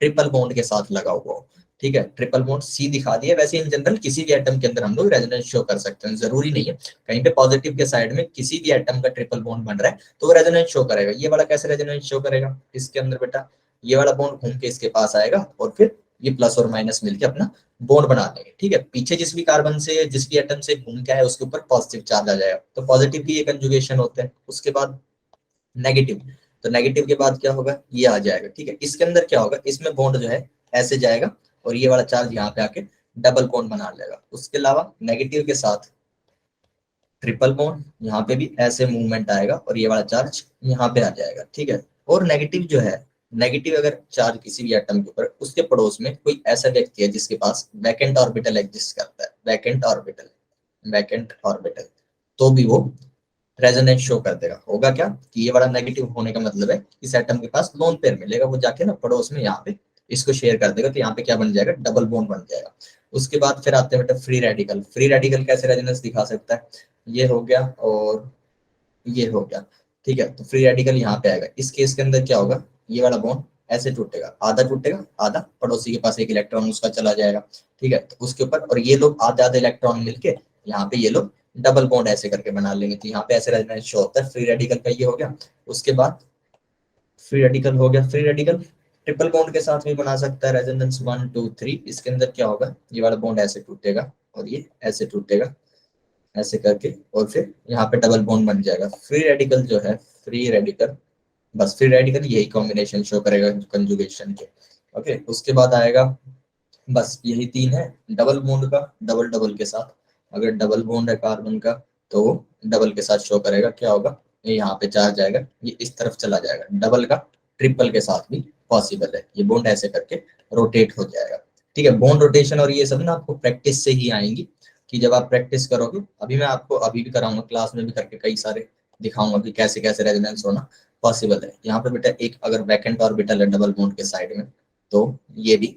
ट्रिपल बॉन्ड के साथ लगा हुआ हो, ठीक है। ट्रिपल बॉन्ड C दिखा दिया। वैसे इन जनरल किसी भी एटम के अंदर हम लोग रेजोनेंस शो कर सकते हैं, जरूरी नहीं है कहीं पे पॉजिटिव के साइड में किसी भी एटम का ट्रिपल बॉन्ड बन रहा है तो वो रेजोनेंस शो करेगा। ये वाला कैसे रेजोनेंस शो करेगा? इसके अंदर बेटा ये वाला बॉन्ड घूम के इसके पास आएगा और फिर ये प्लस और माइनस मिलके अपना बॉन्ड बना लेंगे, ठीक है। पीछे जिस भी कार्बन से, जिस भी एटम से घूम के आए उसके ऊपर पॉजिटिव चार्ज आ जाएगा, तो पॉजिटिव की ये कंजुगेशन होते हैं। उसके बाद नेगेटिव, तो नेगेटिव के बाद क्या होगा? ये आ जाएगा, ठीक है। इसके अंदर क्या होगा? इसमें बॉन्ड जो है ऐसे जाएगा और ये वाला चार्ज यहाँ पे आके डबल बॉन्ड बना लेगा। उसके अलावा नेगेटिव के साथ ट्रिपल बॉन्ड, यहाँ पे भी ऐसे मूवमेंट आएगा और ये वाला चार्ज यहाँ पे आ जाएगा, ठीक है। और नेगेटिव जो है, नेगेटिव अगर चार्ज किसी भी एटम के ऊपर, उसके पड़ोस में कोई ऐसा व्यक्ति है जिसके पास वैकेंट ऑर्बिटल एग्जिस्ट करता है, वैकेंट ऑर्बिटल, वैकेंट ऑर्बिटल, तो भी वो रेजोनेंस शो कर देगा। होगा क्या कि ये वाला नेगेटिव होने का मतलब है इस एटम के पास लोन पेयर मिलेगा, वो जाके ना पड़ोस में यहाँ पे इसको शेयर कर देगा, तो यहाँ पे क्या बन जाएगा? डबल बॉन्ड बन जाएगा। उसके बाद फिर आते हैं बेटा फ्री रेडिकल। फ्री रेडिकल कैसे रेजोनेंस दिखा सकता है, ये हो गया और ये हो गया, ठीक है। तो फ्री रेडिकल यहाँ पे आएगा। इस केस के अंदर क्या होगा, ये वाला बॉन्ड ऐसे टूटेगा, आधा टूटेगा, आधा पड़ोसी के पास एक इलेक्ट्रॉन उसका चला जाएगा, ठीक है। तो उसके ऊपर, और ये लोग आधे आधे इलेक्ट्रॉन मिलके यहाँ पे ये लोग डबल बॉन्ड ऐसे करके बना लेंगे। तो यहाँ पे ऐसे रेजोनेंस शो होता है। फ्री रेडिकल का ये हो गया। उसके बाद फ्री रेडिकल हो गया। फ्री रेडिकल ट्रिपल बॉन्ड के साथ भी बना सकता है रेजोनेंस 1 2 3। इसके अंदर क्या होगा, ये वाला बॉन्ड ऐसे टूटेगा और ये ऐसे टूटेगा, ऐसे करके, और फिर यहाँ पे डबल बॉन्ड बन जाएगा। फ्री रेडिकल जो है, फ्री रेडिकल, बस फ्री रेडिकल यही कॉम्बिनेशन शो करेगा कंजुगेशन के। ओके, उसके बाद आएगा, बस यही तीन है डबल बॉन्ड का, डबल डबल के साथ। अगर डबल बॉन्ड है कार्बन का तो वो डबल के साथ शो करेगा। क्या होगा, ये यहाँ पे चार्ज आएगा, ये इस तरफ चला जाएगा। डबल का ट्रिपल के साथ भी पॉसिबल है, ये बॉन्ड ऐसे करके रोटेट हो जाएगा, ठीक है। बॉन्ड रोटेशन और ये सब ना आपको प्रैक्टिस से ही आएंगी, कि जब आप प्रैक्टिस करोगे, अभी मैं आपको अभी भी कराऊंगा, क्लास में भी करके कई सारे दिखाऊंगा कि कैसे कैसे रेजोनेंस होना पॉसिबल है। यहाँ पे बेटा एक अगर वैकेंट ऑर्बिटल है डबल बॉन्ड के साइड में, तो ये भी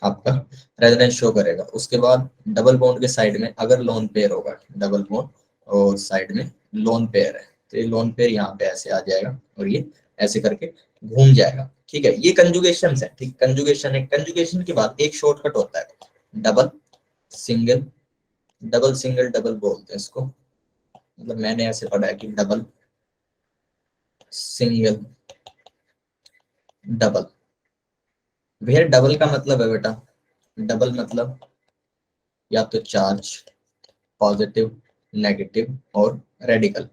आपका रेजोनेंस शो करेगा। उसके बाद डबल बॉन्ड के साइड में अगर लोन पेयर होगा, डबल बॉन्ड और साइड में लोन पेयर है, तो ये लोन पेयर यहाँ पे ऐसे आ जाएगा और ये ऐसे करके घूम जाएगा, ठीक है। ये कंजुगेशन है, ठीक। कंजुगेशन है। कंजुगेशन के बाद एक शॉर्टकट होता है double single, double single double बोलते हैं इसको, मतलब मैंने ऐसे पढ़ा है कि डबल सिंगल डबल। भैया डबल का मतलब है बेटा, डबल मतलब या तो चार्ज, पॉजिटिव, नेगेटिव और रेडिकल,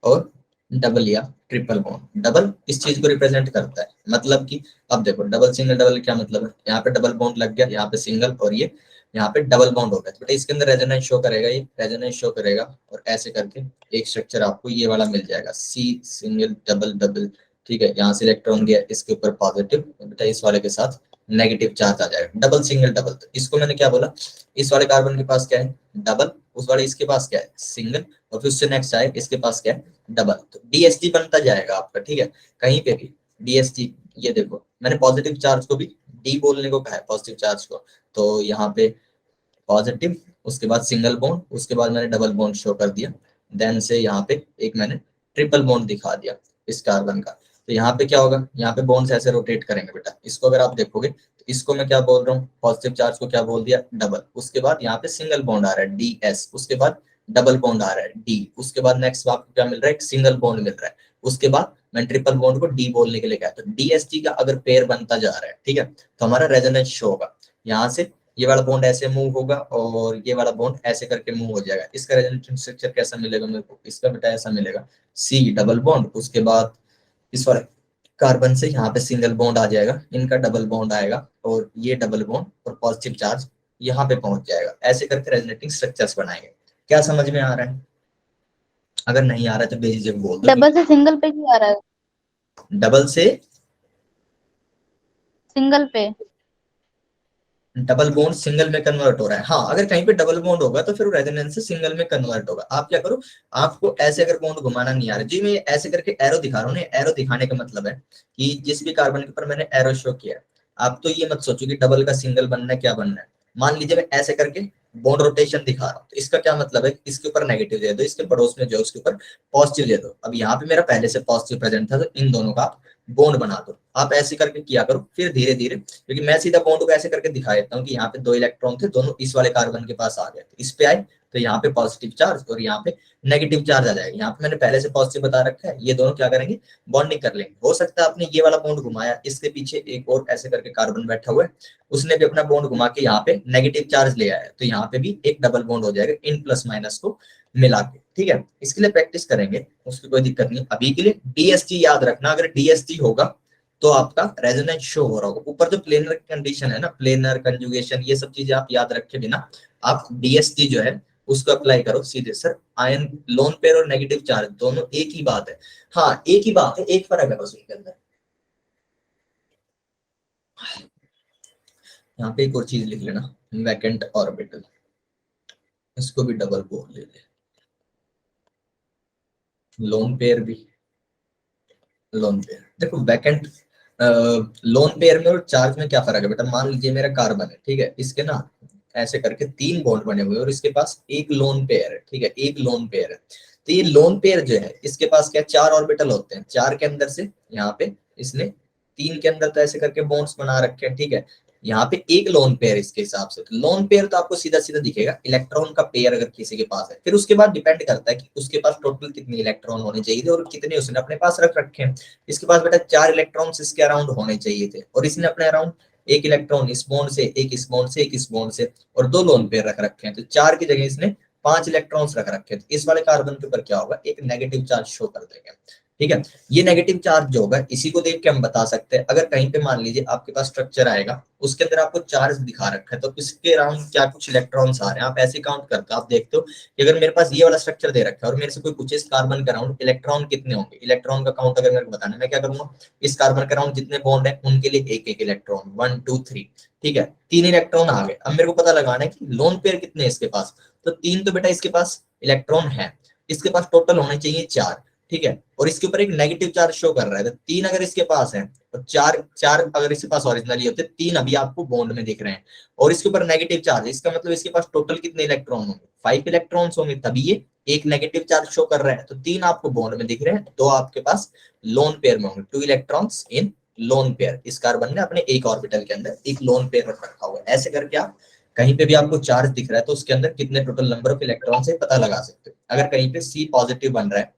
और डबल या ट्रिपल बॉन्ड। डबल इस चीज को रिप्रेजेंट करता है, मतलब कि अब देखो डबल सिंगल डबल क्या मतलब है, यहाँ पे डबल बॉन्ड लग गया, यहाँ पे सिंगल, और ये यहाँ पे डबल बॉन्ड हो गया। तो बेटा इसके अंदर रेजोनेंस शो करेगा, ये रेजोनेंस शो करेगा, और ऐसे करके एक स्ट्रक्चर आपको ये वाला मिल जाएगा, सी सिंगल डबल डबल, ठीक है। यहाँ से इलेक्ट्रॉन गया इसके ऊपर पॉजिटिव, बेटा इस वाले के साथ नेगेटिव चार्ज आ जाएगा, डबल सिंगल डबल। तो इसको मैंने क्या बोला, इस वाले कार्बन के पास क्या है डबल, उस वाले इसके पास क्या है सिंगल, और फिर उससे नेक्स्ट आए इसके पास क्या है डबल। तो डीएसजी बनता जाएगा आपका, ठीक है। कहीं पे भी डीएसजी, ये देखो मैंने पॉजिटिव चार्ज को भी डी बोलने को कहा है, पॉजिटिव चार्ज को, तो यहाँ पे पॉजिटिव, उसके बाद सिंगल बॉन्ड, उसके बाद मैंने डबल बॉन्ड शो कर दिया, देन से यहाँ पे एक मैंने ट्रिपल बॉन्ड दिखा दिया इस कार्बन का। तो यहाँ पे क्या होगा, यहाँ पे बॉन्ड्स ऐसे रोटेट करेंगे बेटा। इसको अगर आप देखोगे तो इसको मैं क्या बोल रहा हूँ, पॉजिटिव चार्ज को क्या बोल दिया डबल, उसके बाद यहाँ पे सिंगल बॉन्ड आ रहा है डी एस, उसके बाद डबल बॉन्ड आ रहा है डी, उसके बाद नेक्स्ट आपको क्या मिल रहा है, एक सिंगल बॉन्ड मिल रहा है, उसके बाद मैं ट्रिपल बॉन्ड को डी बोलने के लिए कहा। तो डीएसटी का अगर पेयर बनता जा रहा है, ठीक है, तो हमारा रेजोनेंस शो होगा। यहाँ से ये वाला बॉन्ड ऐसे मूव होगा और ये वाला बॉन्ड ऐसे करके मूव हो जाएगा। इसका रेजोनेंस स्ट्रक्चर कैसा मिलेगा मेरे को, इसका बेटा ऐसा मिलेगा, सी डबल बॉन्ड, उसके बाद इस वाले कार्बन से यहाँ पे सिंगल बॉन्ड आ जाएगा, इनका डबल बॉन्ड आएगा, और ये डबल बॉन्ड और पॉजिटिव चार्ज यहाँ पे पहुंच जाएगा। ऐसे करके रेजोनेटिंग स्ट्रक्चर्स बनाएंगे। क्या समझ में आ रहा है? अगर नहीं आ रहा है तो बेझिझक बोल दो। डबल से सिंगल पे क्यों आ रहा है? डबल से सिंगल पे। डबल बॉन्ड सिंगल में कन्वर्ट हो रहा है। हाँ, अगर कहीं पे डबल बॉन्ड होगा तो फिर रेजोनेंस से सिंगल में कन्वर्ट होगा। आप क्या करो, आपको ऐसे अगर बॉन्ड घुमाना नहीं आ रहा, जी मैं ऐसे करके एरो दिखा रहा हूँ ना, एरो दिखाने का मतलब है कि जिस भी कार्बन के ऊपर मैंने एरो शो किया, आप तो ये मत सोचो कि डबल का सिंगल बनना है, क्या बनना है। मान लीजिए मैं ऐसे करके बॉन्ड रोटेशन दिखा रहा हूँ, तो इसका क्या मतलब है, इसके ऊपर नेगेटिव दे दो, इसके पड़ोस में जो उसके ऊपर पॉजिटिव दे दो। अब यहाँ पे मेरा पहले से पॉजिटिव प्रेजेंट था, तो इन दोनों का बॉन्ड बना दो। आप ऐसे करके किया करो, फिर धीरे धीरे, क्योंकि मैं सीधा बॉन्ड को ऐसे करके दिखा देता हूँ कि यहाँ पे दो इलेक्ट्रॉन थे, दोनों इस वाले कार्बन के पास आ गए, तो इस पे आए तो यहाँ पे पॉजिटिव चार्ज और यहाँ पे नेगेटिव चार्ज आ जाएगा। यहाँ पे मैंने पहले से पॉजिटिव बता रखा है, ये दोनों क्या करेंगे बॉन्डिंग कर लेंगे। हो सकता है आपने ये वाला बॉन्ड घुमाया, इसके पीछे एक और ऐसे करके कार्बन बैठा हुआ है, उसने भी अपना बॉन्ड घुमा के यहाँ पे नेगेटिव चार्ज ले आया, तो यहाँ पे भी एक डबल बॉन्ड हो जाएगा इन प्लस माइनस को मिला के, ठीक है। इसके लिए प्रैक्टिस करेंगे, उसकी कोई दिक्कत नहीं। अभी के लिए डीएसटी याद रखना, अगर डीएसटी होगा तो आपका रेजोनेंस शो हो रहा होगा। ऊपर जो प्लेनर कंडीशन है ना, प्लेनर कंजुगेशन, ये सब चीजें आप याद रखे बिना आप डीएसटी जो है उसको अप्लाई करो सीधे। सर आयन लोन पेयर और नेगेटिव चार्ज दोनों एक ही बात है, हाँ एक ही बात है, एक फर्क है बस उनके अंदर। यहाँ पे एक और चीज लिख लेना, वैकेंट ऑर्बिटल, इसको भी डबल बोल लेते हैं। लोन पेयर भी, लोन पेयर देखो, वैकेंट लोन पेयर में और चार्ज में क्या फर्क है बेटा। मान लीजिए मेरा कार्बन है, ठीक है, इसके ना ऐसे करके 3 बॉन्ड बने हुए हैं और इसके पास एक लोन पेयर है, ठीक है, एक लोन पेयर है। तो ये लोन पेयर जो है इसके पास क्या 4 ऑर्बिटल होते हैं, 4 के अंदर से यहाँ पे इसने 3 के अंदर तो ऐसे करके बॉन्ड्स बना रखे हैं, ठीक है। यहाँ पे एक लोन पेयर इसके हिसाब से, तो लोन पेयर तो आपको सीधा सीधा दिखेगा इलेक्ट्रॉन का पेयर अगर किसी के पास है। फिर उसके बाद डिपेंड करता है कि उसके पास टोटल कितने इलेक्ट्रॉन होने चाहिए थे और कितने उसने अपने पास रख रखे हैं। इसके पास बेटा 4 इलेक्ट्रॉन्स इसके अराउंड होने चाहिए थे और इसने अपने अराउंड एक इलेक्ट्रॉन इस बॉन्ड से, एक इस बॉन्ड से, एक इस बॉन्ड से और 2 लोन पेयर रख रखे हैं। तो 4 की जगह इसने 5 इलेक्ट्रॉन्स रख रखे हैं। तो इस वाले कार्बन के ऊपर क्या होगा, एक नेगेटिव चार्ज शो कर देंगे, ठीक है। ये नेगेटिव चार्ज जो होगा इसी को देख के हम बता सकते हैं, अगर कहीं पे मान लीजिए आपके पास स्ट्रक्चर आएगा उसके अंदर आपको चार्ज दिखा रखा है तो इसके अराउंड क्या कुछ इलेक्ट्रॉन्स आ रहे हैं, आप ऐसे काउंट करके आप देखते हो कि अगर मेरे पास ये वाला स्ट्रक्चर दे रखा है और मेरे से कोई पूछे इस कार्बन के अराउंड इलेक्ट्रॉन कितने होंगे, इलेक्ट्रॉन का काउंट अगर मेरे को बताना है, मैं क्या करूंगा, इस कार्बन के अराउंड जितने बॉन्ड है उनके लिए एक एक इलेक्ट्रॉन 1 2 3, ठीक है, 3 इलेक्ट्रॉन आ गए। अब मेरे को पता लगाना है कि लोन पेयर कितने हैं इसके पास, तो 3 तो बेटा इसके पास इलेक्ट्रॉन है, इसके पास टोटल होने चाहिए 4, ठीक है, और इसके ऊपर एक नेगेटिव चार्ज शो कर रहा है। तो 3 अगर इसके पास है और 4 अगर इसके पास ओरिजिनली होते 3 अभी आपको बॉन्ड में दिख रहे हैं और इसके ऊपर नेगेटिव चार्ज, इसका मतलब इसके पास टोटल कितने इलेक्ट्रॉन होंगे, 5 इलेक्ट्रॉन्स होंगे, तभी ये एक नेगेटिव चार्ज शो कर रहा है। तो 3 आपको बॉन्ड में दिख रहे हैं, 2 आपके पास लोन पेयर में होंगे, 2 इलेक्ट्रॉन्स इन लोन पेयर। इस कार्बन ने अपने एक ऑर्बिटल के अंदर एक लोन पेयर रख रखा हुआ है। ऐसे करके आप कहीं पे भी आपको चार्ज दिख रहा है तो उसके अंदर कितने टोटल नंबर ऑफ इलेक्ट्रॉन से पता लगा सकते हो। अगर कहीं पे सी पॉजिटिव बन रहा है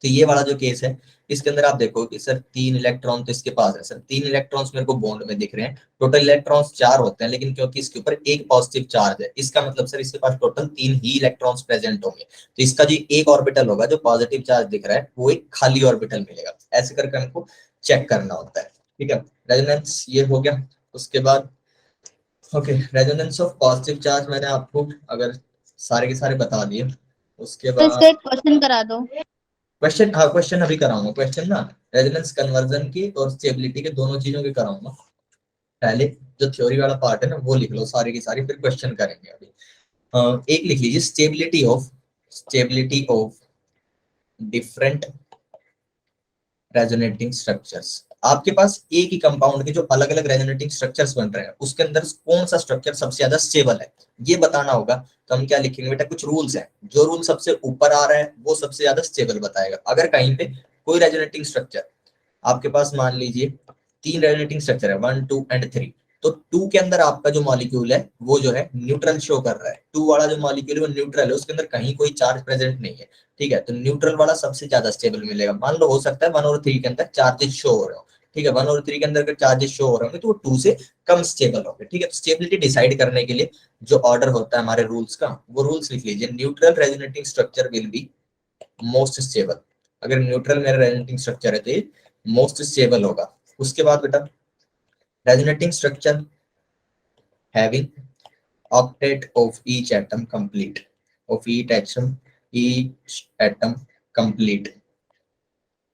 तो ये वाला जो केस है इसके अंदर आप देखो कि सर 3 इलेक्ट्रॉन तो इसके पास है, सर 3 इलेक्ट्रॉन्स मेरे को बॉन्ड में दिख रहे हैं, टोटल इलेक्ट्रॉन्स 4 होते हैं लेकिन क्योंकि इसके ऊपर एक पॉजिटिव चार्ज है इसका मतलब सर इसके पास टोटल 3 ही इलेक्ट्रॉन्स प्रेजेंट होंगे। तो इसका जो एक ऑर्बिटल होगा जो पॉजिटिव चार्ज दिख रहा है वो एक खाली ऑर्बिटल मिलेगा। ऐसे करके हमको चेक करना होता है, ठीक है। रेजोनेंस ये हो गया। उसके बाद okay, resonance of positive charge मैंने आपको अगर सारे के सारे बता दिए। उसके तो बाद इसका एक क्वेश्चन करा दो। क्वेश्चन, हाँ क्वेश्चन अभी कराऊंगा, क्वेश्चन ना रेजोनेंस कन्वर्जन की और स्टेबिलिटी के दोनों चीजों के कराऊंगा। पहले जो थ्योरी वाला पार्ट है ना वो लिख लो सारी की सारी, फिर क्वेश्चन करेंगे। अभी एक लिख लीजिए, stability of different resonating structures. आपके पास एक ही कंपाउंड के जो अलग अलग रेजोनेटिंग स्ट्रक्चर्स बन रहे हैं उसके अंदर कौन सा स्ट्रक्चर सबसे ज्यादा स्टेबल है ये बताना होगा। तो हम क्या लिखेंगे बेटा, कुछ रूल्स हैं, जो रूल सबसे ऊपर आ रहा है वो सबसे ज्यादा स्टेबल बताएगा। अगर कहीं पे कोई रेजोनेटिंग स्ट्रक्चर आपके पास मान लीजिए 3 रेजोनेटिंग स्ट्रक्चर है 1 2 एंड 3, तो 2 के अंदर आपका जो मॉलिक्यूल है वो जो है न्यूट्रल शो कर रहा है, 2 वाला जो मॉलिक्यूल है वो न्यूट्रल है, उसके अंदर कहीं कोई चार्ज प्रेजेंट नहीं है, ठीक है। तो न्यूट्रल वाला सबसे ज्यादा स्टेबल मिलेगा। मान लो हो सकता है 1 और 3 के अंदर चार्जेस शो हो रहे हो, ठीक है, 1 और 3 के अंदर अगर चार्जेस शो हो रहे होंगे तो वो 2 से कम स्टेबल होंगे, ठीक है। तो स्टेबिलिटी डिसाइड करने के लिए जो ऑर्डर होता है हमारे रूल्स का वो रूल्स लिख लीजिए। Neutral resonating structure will be most stable. अगर न्यूट्रल मेरा रेजोनेटिंग स्ट्रक्चर है तो ये मोस्ट स्टेबल होगा। उसके बाद बेटा resonating structure having octet of each atom complete of each atom complete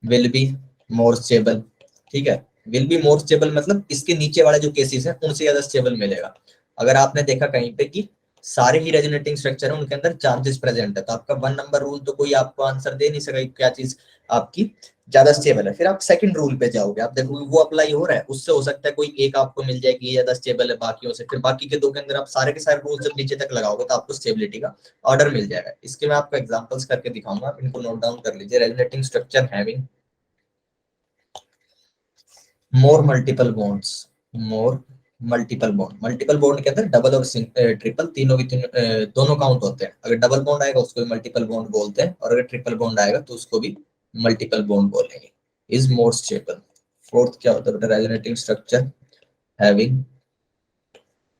will be more stable, ठीक है। will be more stable मतलब इसके नीचे वाले जो केसेस हैं उनसे ज्यादा स्टेबल मिलेगा। अगर आपने देखा कहीं पे कि सारे ही रेजोनेटिंग स्ट्रक्चर है उनके अंदर चार्जेस प्रेजेंट है तो आपका 1 नंबर रूल तो कोई आपको आंसर दे नहीं सका क्या चीज आपकी ज्यादा स्टेबल है। फिर आप सेकंड रूल पे जाओगे, आप देखोगे वो अप्लाई हो रहा है, उससे हो सकता है कोई एक आपको मिल जाए कि ये ज्यादा स्टेबल है बाकियों से, फिर बाकी के 2 के अंदर आप सारे के सारे रूल जब नीचे तक लगाओगे तो आपको स्टेबिलिटी का ऑर्डर मिल जाएगा। इसके मैं आपको एग्जांपल्स करके दिखाऊंगा, आप इनको नोट डाउन कर लीजिए। Resonating structure having more multiple bonds, more multiple bond के अंदर डबल और ट्रिपल तीनों की दोनों काउंट होते हैं। अगर डबल बॉन्ड आएगा उसको भी मल्टीपल बॉन्ड बोलते हैं और अगर ट्रिपल बॉन्ड आएगा तो उसको भी मल्टीपल बॉन्ड बोलेंगे। Is more stable. फोर्थ क्या होता है बेटा, resonating structure having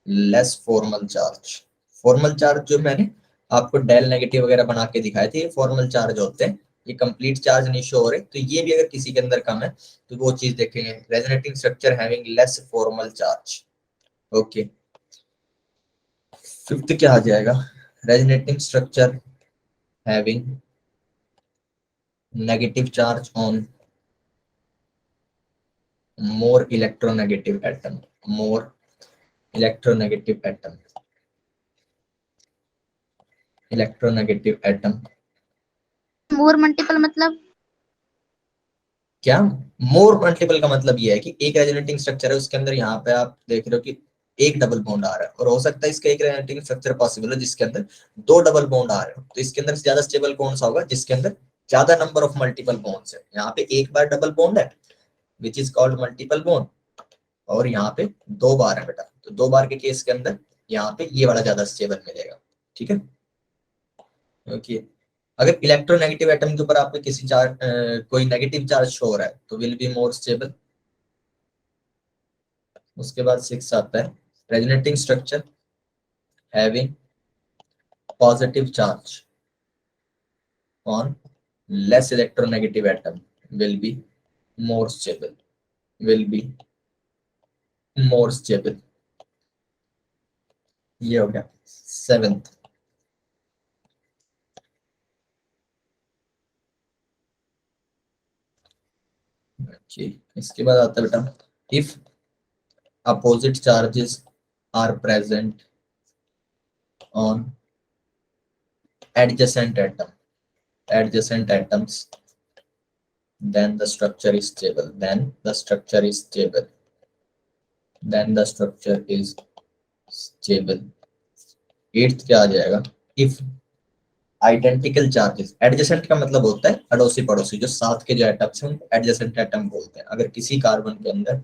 less formal charge. Formal charge जो मैंने आपको डेल नेगेटिव वगैरह बना के दिखाए थे ये फॉर्मल चार्ज होते हैं, ये कंप्लीट चार्ज नहीं शो हो रहे। तो ये भी अगर किसी के अंदर कम है तो वो चीज देखेंगे। Resonating structure having less formal charge, okay. Fifth क्या आ जाएगा, resonating structure having negative charge on more electronegative atom, more electronegative atom, electronegative atom. More multiple मतलब क्या मोर मल्टीपल का मतलब ये है कि एक रेजोनेटिंग स्ट्रक्चर है उसके अंदर यहाँ पे आप देख रहे हो कि एक डबल बॉन्ड आ रहा है, और हो सकता है इसका एक रेजोनेटिंग स्ट्रक्चर पॉसिबल है जिसके अंदर दो डबल बॉन्ड आ रहे हो। तो इसके अंदर से ज्यादा स्टेबल कौन सा होगा? जिसके अंदर ज्यादा नंबर ऑफ मल्टीपल बॉन्ड्स है। यहाँ पे एक बार डबल बॉन्ड है which is called multiple bond, और यहाँ पे दो बार है बेटा, तो दो बार के केस के अंदर यहाँ पे ये वाला ज्यादा स्टेबल मिलेगा। ठीक है, क्योंकि अगर इलेक्ट्रोनेगेटिव एटम के ऊपर आपको किसी चार्ज कोई नेगेटिव चार्ज शो हो रहा है तो विल बी मोर स्टेबल। उसके बाद 6 आता है resonating structure having positive charge on less electronegative atom will be more stable, will be more stable. ये हो गया 7th। इसके बाद आता है बेटा if opposite charges are present on adjacent atoms, then the structure is stable, then the structure is stable, then the structure is stable। 8th क्या आ जाएगा? if आइडेंटिकल चार्जेस, एडजेसेंट का मतलब होता है अड़ोसी पड़ोसी, जो साथ के जो एटम्स हैं एडजेसेंट एटम बोलते हैं। अगर किसी कार्बन के अंदर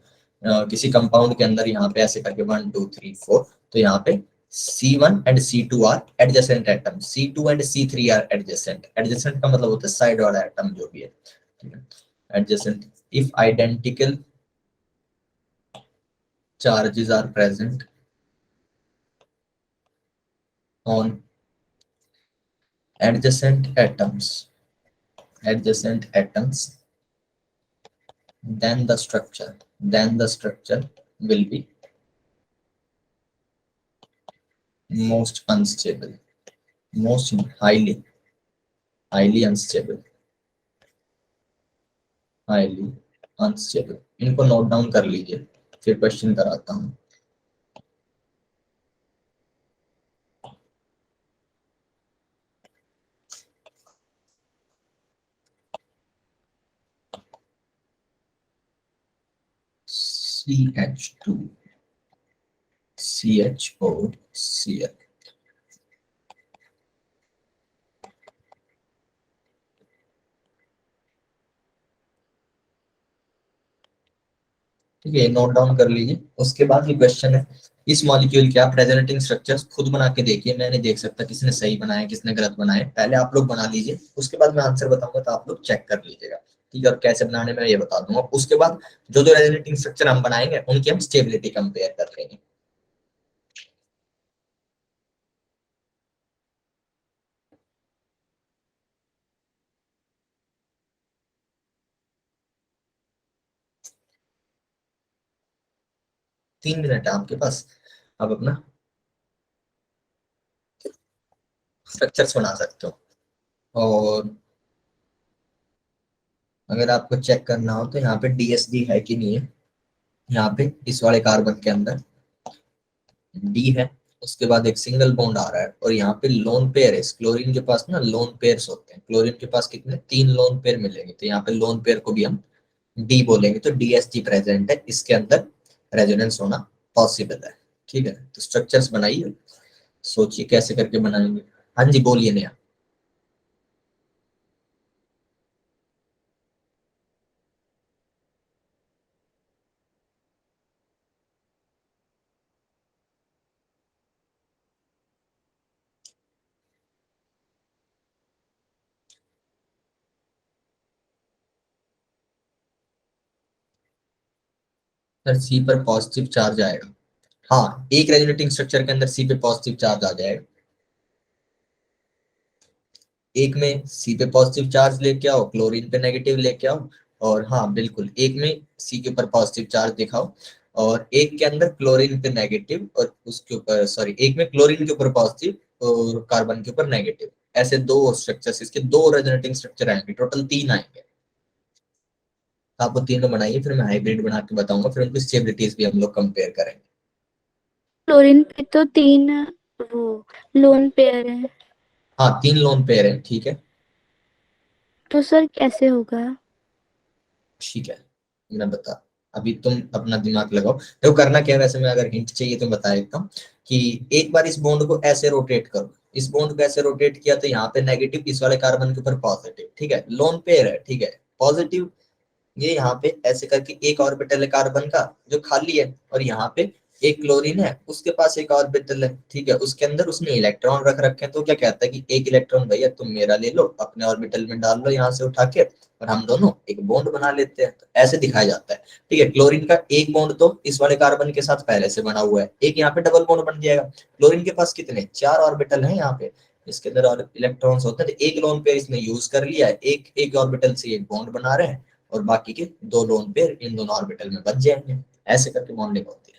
किसी कंपाउंड के अंदर यहाँ पे ऐसे करके 1 2 3 4, तो यहाँ पे C1 and C2 are adjacent atom, C2 and C3 are adjacent. Adjacent का मतलब होता है साइड वाला एटम जो भी है, ठीक है, adjacent. If identical charges are present on adjacent atoms, then the structure will be most unstable, most highly unstable, highly unstable। इनको नोट डाउन कर लीजिए, फिर क्वेश्चन कराता हूँ। CH2 CHO Cl, ठीक है, नोट डाउन कर लीजिए। उसके बाद ये क्वेश्चन है इस मॉलिक्यूल के आप रेजोनेटिंग स्ट्रक्चर्स खुद बना के देखिए। मैं नहीं देख सकता किसने सही बनाया किसने गलत बनाया, पहले आप लोग बना लीजिए, उसके बाद मैं आंसर बताऊंगा तो आप लोग चेक कर लीजिएगा। ठीक है, और कैसे बनाने में ये बता दूंगा। उसके बाद जो जो रेजोनेटिंग स्ट्रक्चर हम बनाएंगे उनकी हम स्टेबिलिटी कंपेयर कर लेंगे। तीन मिनट है आपके पास, आप अपना स्ट्रक्चर्स बना सकते हो। और अगर आपको चेक करना हो तो यहाँ पे DSD है कि नहीं है। यहाँ पे इस वाले कार्बन के अंदर डी है, उसके बाद एक सिंगल बॉन्ड आ रहा है, और यहाँ पे लोन पेयर है। इस क्लोरीन के पास ना लोन पेयर्स होते हैं, क्लोरीन के पास कितने 3 लोन पेयर मिलेंगे, तो यहाँ पे लोन पेयर को भी हम डी बोलेंगे। तो DSG प्रेजेंट है, इसके अंदर रेजोनेंस होना पॉसिबल है। ठीक है, तो स्ट्रक्चर्स बनाइए, सोचिए कैसे करके बनाएंगे। हाँ जी बोलिए नया। सर सी पर पॉजिटिव चार्ज आएगा। हाँ, एक रेजोनेटिंग स्ट्रक्चर के अंदर सी पे पॉजिटिव चार्ज आ जाएगा। एक में सी पे पॉजिटिव चार्ज लेके आओ, क्लोरीन पे नेगेटिव लेके आओ, और हाँ बिल्कुल एक में सी के ऊपर पॉजिटिव चार्ज दिखाओ, और एक के अंदर क्लोरीन पे नेगेटिव, और उसके ऊपर सॉरी एक में क्लोरीन के ऊपर पॉजिटिव और कार्बन के ऊपर नेगेटिव। ऐसे दो स्ट्रक्चर्स, इसके दो रेजोनेटिंग स्ट्रक्चर आएंगे, टोटल 3 आएंगे। आप वो तीनों बनाइए, फिर मैं हाइब्रिड बना के बताऊंगा, फिर उनकी स्टेबिलिटीज भी हम लोग कंपेयर करेंगे। क्लोरीन पे तो 3 वो लोन पेयर है, हाँ 3 लोन पेयर है, ठीक है। तो सर कैसे होगा? ठीक है, मैं बता अभी तुम अपना दिमाग लगाओ। देखो करना क्या है, वैसे मैं अगर हिंट चाहिए तो बता देता हूँ कि एक बार इस बॉन्ड को ऐसे रोटेट करो, इस बॉन्ड को ऐसे रोटेट किया तो यहाँ पे नेगेटिव, इस वाले कार्बन के ऊपर पॉजिटिव, ठीक है, लोन पेयर है, ठीक है, पॉजिटिव। ये यहाँ पे ऐसे करके एक ऑर्बिटल है कार्बन का जो खाली है, और यहाँ पे एक क्लोरीन है, उसके पास एक ऑर्बिटल है, ठीक है, उसके अंदर उसने इलेक्ट्रॉन रख रखे हैं। तो क्या कहता है कि एक इलेक्ट्रॉन भैया तुम मेरा ले लो, अपने ऑर्बिटल में डाल लो यहाँ से उठा के, और हम दोनों एक बॉन्ड बना लेते हैं। तो ऐसे दिखाया जाता है, ठीक है। क्लोरीन का एक बॉन्ड तो इस वाले कार्बन के साथ पहले से बना हुआ है, एक यहाँ पे डबल बॉन्ड बन जाएगा। क्लोरीन के पास कितने, 4 ऑर्बिटल है यहाँ पे, इसके अंदर और इलेक्ट्रॉन्स होते हैं, तो एक लोन पेयर इसने यूज कर लिया है, एक एक ऑर्बिटल से एक बॉन्ड बना रहे हैं, और बाकी के 2 लोन पेयर इन दोनों ऑर्बिटल में बच जाएंगे। ऐसे करके बॉन्डिंग होती है।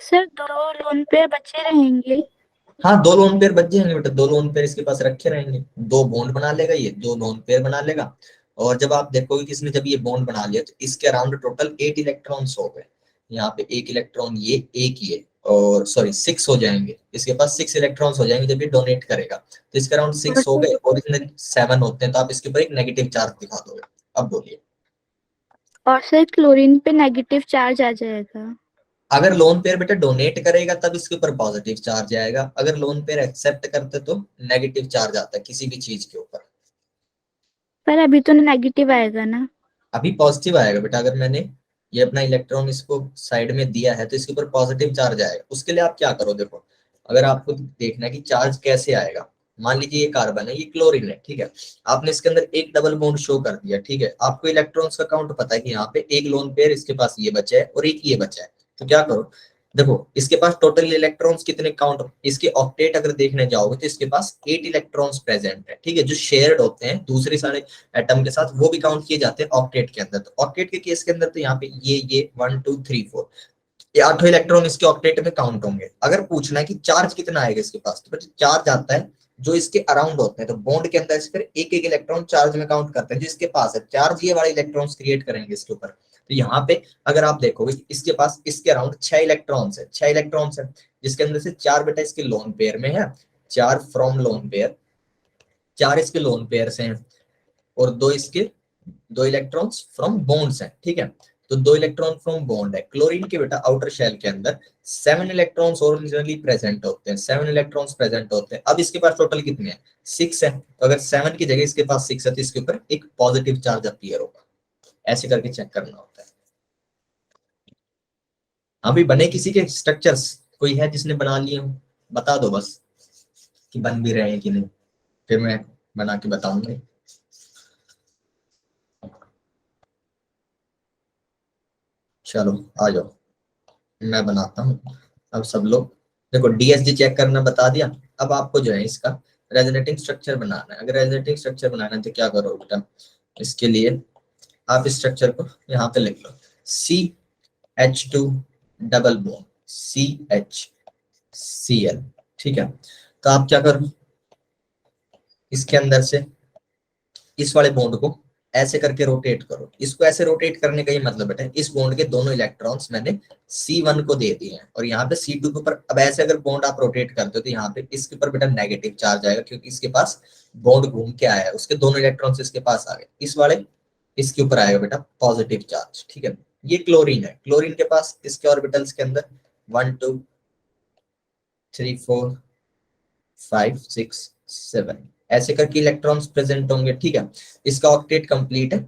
सर 2 लोन पेयर बचे रहेंगे। हाँ 2 लोन पेयर बच जाएंगे बेटा, 2 लोन पेयर इसके पास रखे रहेंगे, 2 बॉन्ड बना लेगा ये, 2 लोन पेयर बना लेगा। और जब आप देखोगे किसने जब ये बॉन्ड बना लिया तो इसके अराउंड टोटल 8 इलेक्ट्रॉन्स हो गए। यहाँ पे एक इलेक्ट्रॉन ये, एक ये, और सॉरी 6 हो जाएंगे, इसके पास 6 इलेक्ट्रॉन्स हो जाएंगे जब ये डोनेट करेगा। तो इसके अराउंड 6 हो गए, ओरिजिनल 7 होते हैं, तो आप इसके ऊपर एक नेगेटिव चार्ज दिखा दोगे। अब बोलिए। और सर क्लोरीन पे नेगेटिव चार्ज आ जाएगा। अगर लोन पेयर बेटा डोनेट करेगा तब इसके ऊपर पॉजिटिव चार्ज आएगा, अगर लोन पेयर एक्सेप्ट करते तो नेगेटिव चार्ज आता है किसी भी चीज के ऊपर। पर अभी तो नेगेटिव आएगा ना। अभी पॉजिटिव आएगा बेटा, अगर मैंने ये अपना इलेक्ट्रॉन इसको साइड में दिया है तो इसके ऊपर पॉजिटिव चार्ज आएगा। उसके लिए आप क्या करो, देखो अगर आपको देखना है कि चार्ज कैसे आएगा, मान लीजिए ये कार्बन है, ये क्लोरीन है, ठीक है, आपने इसके अंदर एक डबल बॉन्ड शो कर दिया, ठीक है, आपको इलेक्ट्रॉन्स का काउंट पता है कि यहाँ पे एक लोन पेयर इसके पास ये बचा है और एक ये बचा है। तो क्या करो, देखो इसके पास टोटल इलेक्ट्रॉन्स कितने काउंट, इसके ऑक्टेट अगर देखने जाओगे तो इसके पास 8 इलेक्ट्रॉन्स प्रेजेंट है, ठीक है, जो शेयर्ड होते हैं दूसरे सारे एटम के साथ, वो भी काउंट किए जाते हैं ऑक्टेट के अंदर। तो ऑक्टेट के केस के अंदर तो यहाँ पे ये 1 2 3 4 ये 8 इलेक्ट्रॉन इसके ऑक्टेट में काउंट होंगे। अगर पूछना है कि चार्ज कितना आएगा इसके पास, तो चार्ज आता है जो इसके अराउंड होते हैं, तो बॉन्ड के अंदर इसके एक एक इलेक्ट्रॉन चार्ज में काउंट करते हैं, जो इसके पास है चार्ज ये वाले इलेक्ट्रॉन्स क्रिएट करेंगे इसके ऊपर। तो यहाँ पे अगर आप देखोगे इसके पास इसके अराउंड 6 इलेक्ट्रॉन्स है, 6 इलेक्ट्रॉन्स है, जिसके अंदर से 4 बेटा इसके लोन पेयर में है, 4 फ्रॉम लोन पेयर, 4 इसके लोन पेयर से हैं, और 2 इसके 2 इलेक्ट्रॉन्स फ्रॉम बॉन्ड्स हैं, ठीक है। तो 2 इलेक्ट्रॉन फ्रॉम बॉन्ड है। क्लोरीन के बेटा आउटर शेल के अंदर 7 इलेक्ट्रॉन्स ओरिजिनली प्रेजेंट होते हैं, 7 इलेक्ट्रॉन्स प्रेजेंट होते हैं। अब इसके पास टोटल कितने हैं, 6 है, तो अगर 7 की जगह इसके पास 6 है तो इसके ऊपर एक पॉजिटिव चार्ज अपीयर होगा। ऐसे करके चेक करना होता है। अभी बने किसी के स्ट्रक्चर्स कोई है जिसने बना लिए हो, बता दो बस कि बन भी रहे हैं कि नहीं, फिर मैं बना के बताऊंगा। चलो आ जाओ, मैं बनाता हूँ। अब सब लोग देखो, डीएसजी चेक करना बता दिया। अब आपको जो है इसका रेजोनेटिंग स्ट्रक्चर बनाना है। अगर रेजोनेटिंग स्ट्रक्चर बनाना है तो क्या करो बेटा, इसके लिए आप इस स्ट्रक्चर को यहाँ पे लिख लो, CH2 डबल बॉन्ड CHCl, ठीक है। तो आप क्या करो, इसके अंदर से इस वाले बॉन्ड को ऐसे करके रोटेट करो। इसको ऐसे रोटेट करने का ये मतलब बेटा, इस बॉन्ड के दोनों इलेक्ट्रॉन्स मैंने C1 को दे दिए हैं, और यहाँ पे C2 के ऊपर अब ऐसे अगर बॉन्ड आप रोटेट करते हो तो यहाँ पे इसके ऊपर बेटा नेगेटिव चार्ज आएगा, क्योंकि इसके पास बॉन्ड घूम के आया है, उसके दोनों इलेक्ट्रॉन्स इसके पास आ गए। इस वाले इसके ऊपर आएगा बेटा पॉजिटिव चार्ज, ठीक है। ये क्लोरीन है, क्लोरीन के पास इसके ऑर्बिटल्स के अंदर 1 2 3 4 5 6 7 ऐसे करके इलेक्ट्रॉन्स प्रेजेंट होंगे, ठीक है। इसका ऑक्टेट कंप्लीट है,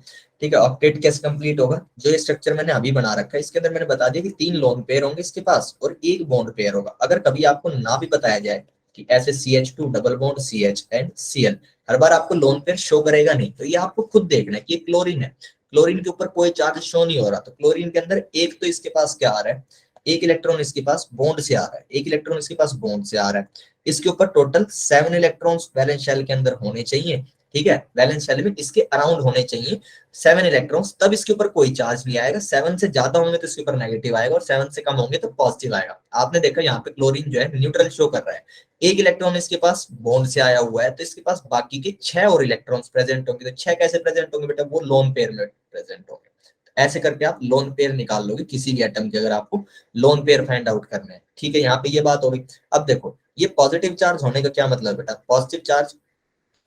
ठीक है। ऑक्टेट कैसे कंप्लीट होगा, जो ये स्ट्रक्चर मैंने अभी बना रखा है इसके अंदर मैंने बता दिया कि 3 लोन पेयर होंगे इसके पास और एक बॉन्ड पेयर होगा। अगर कभी आपको ना भी बताया जाए कि ऐसे CH2 double bond CH and Cl, हर बार आपको लोन पेयर शो करेगा नहीं, तो ये आपको खुद देखना है कि ये क्लोरीन है, क्लोरीन के ऊपर कोई चार्ज शो नहीं हो रहा, तो क्लोरीन के अंदर एक तो इसके पास क्या आ रहा है, एक इलेक्ट्रॉन इसके पास बॉन्ड से आ रहा है, एक इलेक्ट्रॉन इसके पास बॉन्ड से आ रहा है। इसके ऊपर टोटल 7 इलेक्ट्रॉन्स वैलेंस शेल के अंदर होने चाहिए, ठीक है, वैलेंस शेल में इसके अराउंड होने चाहिए 7 इलेक्ट्रॉन्स, तब इसके ऊपर कोई चार्ज नहीं आएगा। 7 से ज्यादा होंगे तो इसके ऊपर नेगेटिव आएगा, और 7 से कम होंगे तो पॉजिटिव आएगा। आपने देखा यहाँ पे क्लोरीन जो है न्यूट्रल शो कर रहा है, एक इलेक्ट्रॉन इसके पास बॉन्ड से आया हुआ है, तो इसके पास बाकी के 6 और इलेक्ट्रॉन्स प्रेजेंट होंगे। तो 6 कैसे प्रेजेंट होंगे बेटा, वो लोन पेयर में प्रेजेंट होंगे। ऐसे करके आप लोन पेयर निकाल लोगे किसी भी एटम के, अगर आपको लोन पेयर फाइंड आउट करना है, ठीक है। यहाँ पे ये बात हो गई। अब देखो ये पॉजिटिव चार्ज होने का क्या मतलब बेटा, पॉजिटिव चार्ज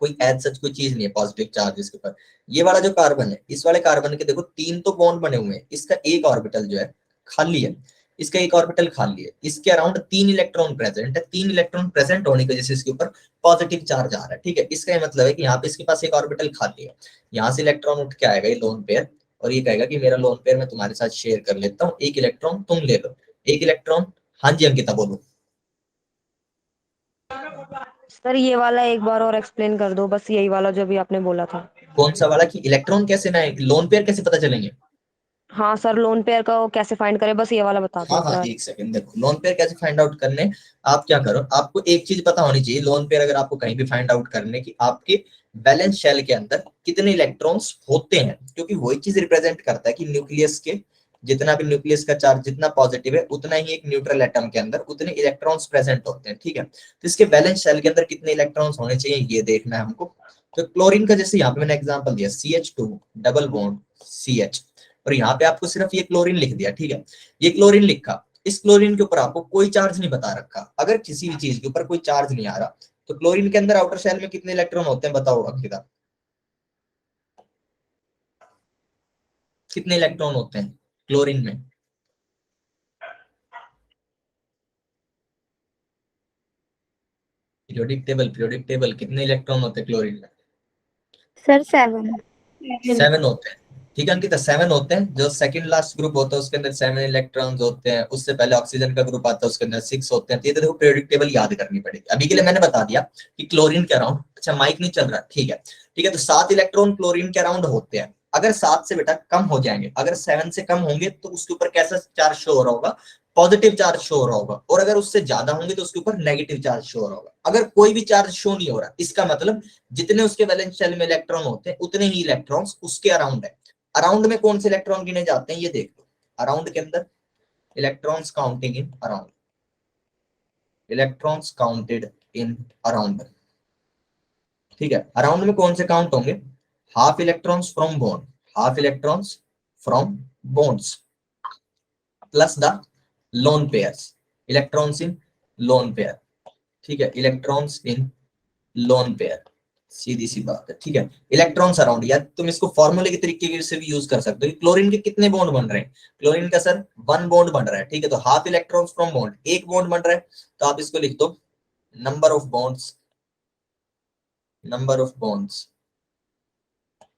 कोई एज सच कोई चीज नहीं है पॉजिटिव चार्ज इसके ऊपर। ये वाला जो कार्बन है, इस वाले कार्बन के देखो 3 तो बॉन्ड बने हुए हैं, इसका एक ऑर्बिटल जो है खाली है, इसका एक ऑर्बिटल खाली है, इसके अराउंड 3 इलेक्ट्रॉन प्रेजेंट है। 3 इलेक्ट्रॉन प्रेजेंट होने की वजह से इसके ऊपर पॉजिटिव चार्ज आ रहा है, ठीक है। इसका ये मतलब है कि यहाँ पे इसके पास एक ऑर्बिटल खाली है, यहाँ से इलेक्ट्रॉन उठ के आएगा ये लोन पेयर, और ये कहेगा कि मेरा लोन पेयर मैं तुम्हारे साथ शेयर कर लेता हूँ, एक इलेक्ट्रॉन तुम ले लो, एक इलेक्ट्रॉन। हाँ जी अंकिता बोलो। सर ये वाला एक बार और एक्सप्लेन कर दो, बस यही वाला जो अभी आपने बोला था। कौन सा वाला कि इलेक्ट्रॉन कैसे ना लोन पेयर कैसे पता चलेंगे? हाँ सर, लोन पेयर का वो कैसे फाइंड करें, बस ये वाला बता हाँ दो हाँ सर। एक सेकंड, देखो लोन पेयर कैसे फाइंड आउट करने, आप क्या करो, आपको एक चीज पता होनी चाहिए लोन पेयर अगर आपको कहीं भी फाइंड आउट करने की, आपके वैलेंस शेल के अंदर कितने इलेक्ट्रॉन्स होते हैं, क्योंकि वही चीज रिप्रेजेंट करता है कि न्यूक्लियस के जितना भी न्यूक्लियस का चार्ज जितना पॉजिटिव है उतना ही एक न्यूट्रल एटम के अंदर उतने इलेक्ट्रॉन्स प्रेजेंट होते हैं, ठीक है। तो इसके वैलेंस शेल के अंदर कितने इलेक्ट्रॉन्स होने चाहिए ये देखना है हमको। तो क्लोरीन का जैसे यहाँ पे मैंने एग्जांपल दिया CH2 डबल बॉन्ड CH, और यहाँ पे आपको सिर्फ ये क्लोरीन लिख दिया, ठीक है। ये क्लोरीन लिखा, इस क्लोरीन के ऊपर आपको कोई चार्ज नहीं बता रखा, अगर किसी भी चीज के ऊपर कोई चार्ज नहीं आ रहा तो क्लोरीन के अंदर आउटर शेल में कितने इलेक्ट्रॉन होते हैं बताओ अंकिता, कितने इलेक्ट्रॉन होते हैं क्लोरीन में? पीरियोडिक टेबल कितने इलेक्ट्रॉन होते हैं क्लोरीन में? सर 7। 7 होते हैं, ठीक है अंकिता 7 होते हैं। जो सेकंड लास्ट ग्रुप होता है उसके अंदर 7 इलेक्ट्रॉन्स होते हैं, उससे पहले ऑक्सीजन का ग्रुप आता है उसके अंदर 6 होते हैं। तो ये तो देखो पीरियोडिक टेबल याद करनी पड़ेगी। अभी के लिए मैंने बता दिया कि क्लोरीन के अराउंड, अच्छा माइक नहीं चल रहा, ठीक है ठीक है, तो 7 इलेक्ट्रॉन क्लोरीन के अराउंड होते हैं। अगर 7 से बेटा कम हो जाएंगे, अगर 7 से कम होंगे तो उसके ऊपर कैसा चार्ज शो हो रहा होगा, पॉजिटिव चार्ज शो हो रहा होगा, और अगर उससे ज्यादा होंगे तो उसके ऊपर नेगेटिव चार्ज शो हो रहा होगा। अगर कोई भी चार्ज शो नहीं हो रहा, इसका मतलब जितने उसके वैलेंस शेल में इलेक्ट्रॉन होते हैं उतने ही इलेक्ट्रॉन्स उसके अराउंड है। अराउंड में कौन से इलेक्ट्रॉन गिने जाते हैं ये देख लो, अराउंड के अंदर electrons counting in around, electrons counted in around, ठीक है। अराउंड में कौन से काउंट होंगे, half electrons from bond, half electrons from bonds plus the lone pairs, electrons in lone pair, ठीक है, इलेक्ट्रॉन्स इन लोन पेयर, सीधी सी बात है, ठीक है। इलेक्ट्रॉन्स अराउंड, या तुम इसको फॉर्मूले के तरीके से भी यूज कर सकते हो। क्लोरीन के कितने बॉन्ड बन रहे हैं, क्लोरीन का सर 1 बॉन्ड बन रहा है, ठीक है, तो हाफ इलेक्ट्रॉन्स फ्रॉम बॉन्ड, एक बॉन्ड बन रहा है, तो आप इसको लिख दो number of bonds, number of bonds.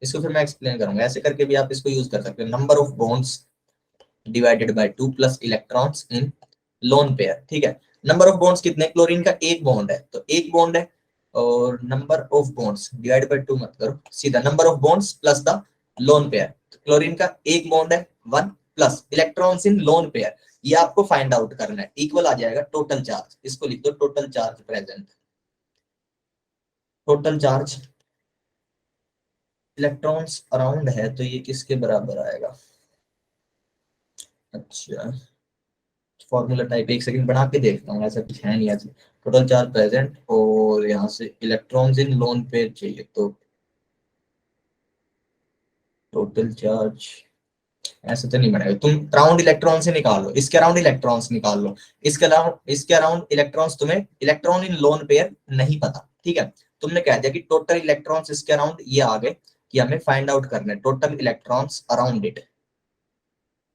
इसको फिर मैं एक्सप्लेन करूंगा, ऐसे करके भी आप इसको यूज कर सकते हो, number of bonds divided by 2 plus electrons in lone pair, ठीक है। नंबर ऑफ बॉन्ड्स कितने, क्लोरीन का एक बॉन्ड है तो एक बॉन्ड है, और number of bonds divide by 2 मत करो, सीधा number of bonds plus the lone pair. Chlorine का एक बॉन्ड है 1 plus electrons in lone pair, ये आपको फाइंड आउट करना है, इक्वल आ जाएगा टोटल चार्ज, इसको लिख दो total charge present, total charge electrons around है तो ये किसके बराबर आएगा, अच्छा फॉर्मूला टाइप एक सेकंड बना के देखता हूँ, ऐसा कुछ है नहीं ऐसे, टोटल चार्ज प्रेजेंट और यहाँ से इलेक्ट्रॉन्स इन लोन पेयर चाहिए, तो टोटल चार्ज ऐसे तो नहीं बनेगा, तुम अराउंड इलेक्ट्रॉन से निकाल लो, इसके अराउंड इलेक्ट्रॉन्स निकाल लो, इसके अराउंड इलेक्ट्रॉन्स, तुम्हें इलेक्ट्रॉन इन लोन पेयर नहीं पता, ठीक है। तुमने कह दिया कि टोटल इलेक्ट्रॉन्स इसके अराउंड ये आ गए, कि हमें फाइंड आउट करना है टोटल इलेक्ट्रॉन्स अराउंड इट,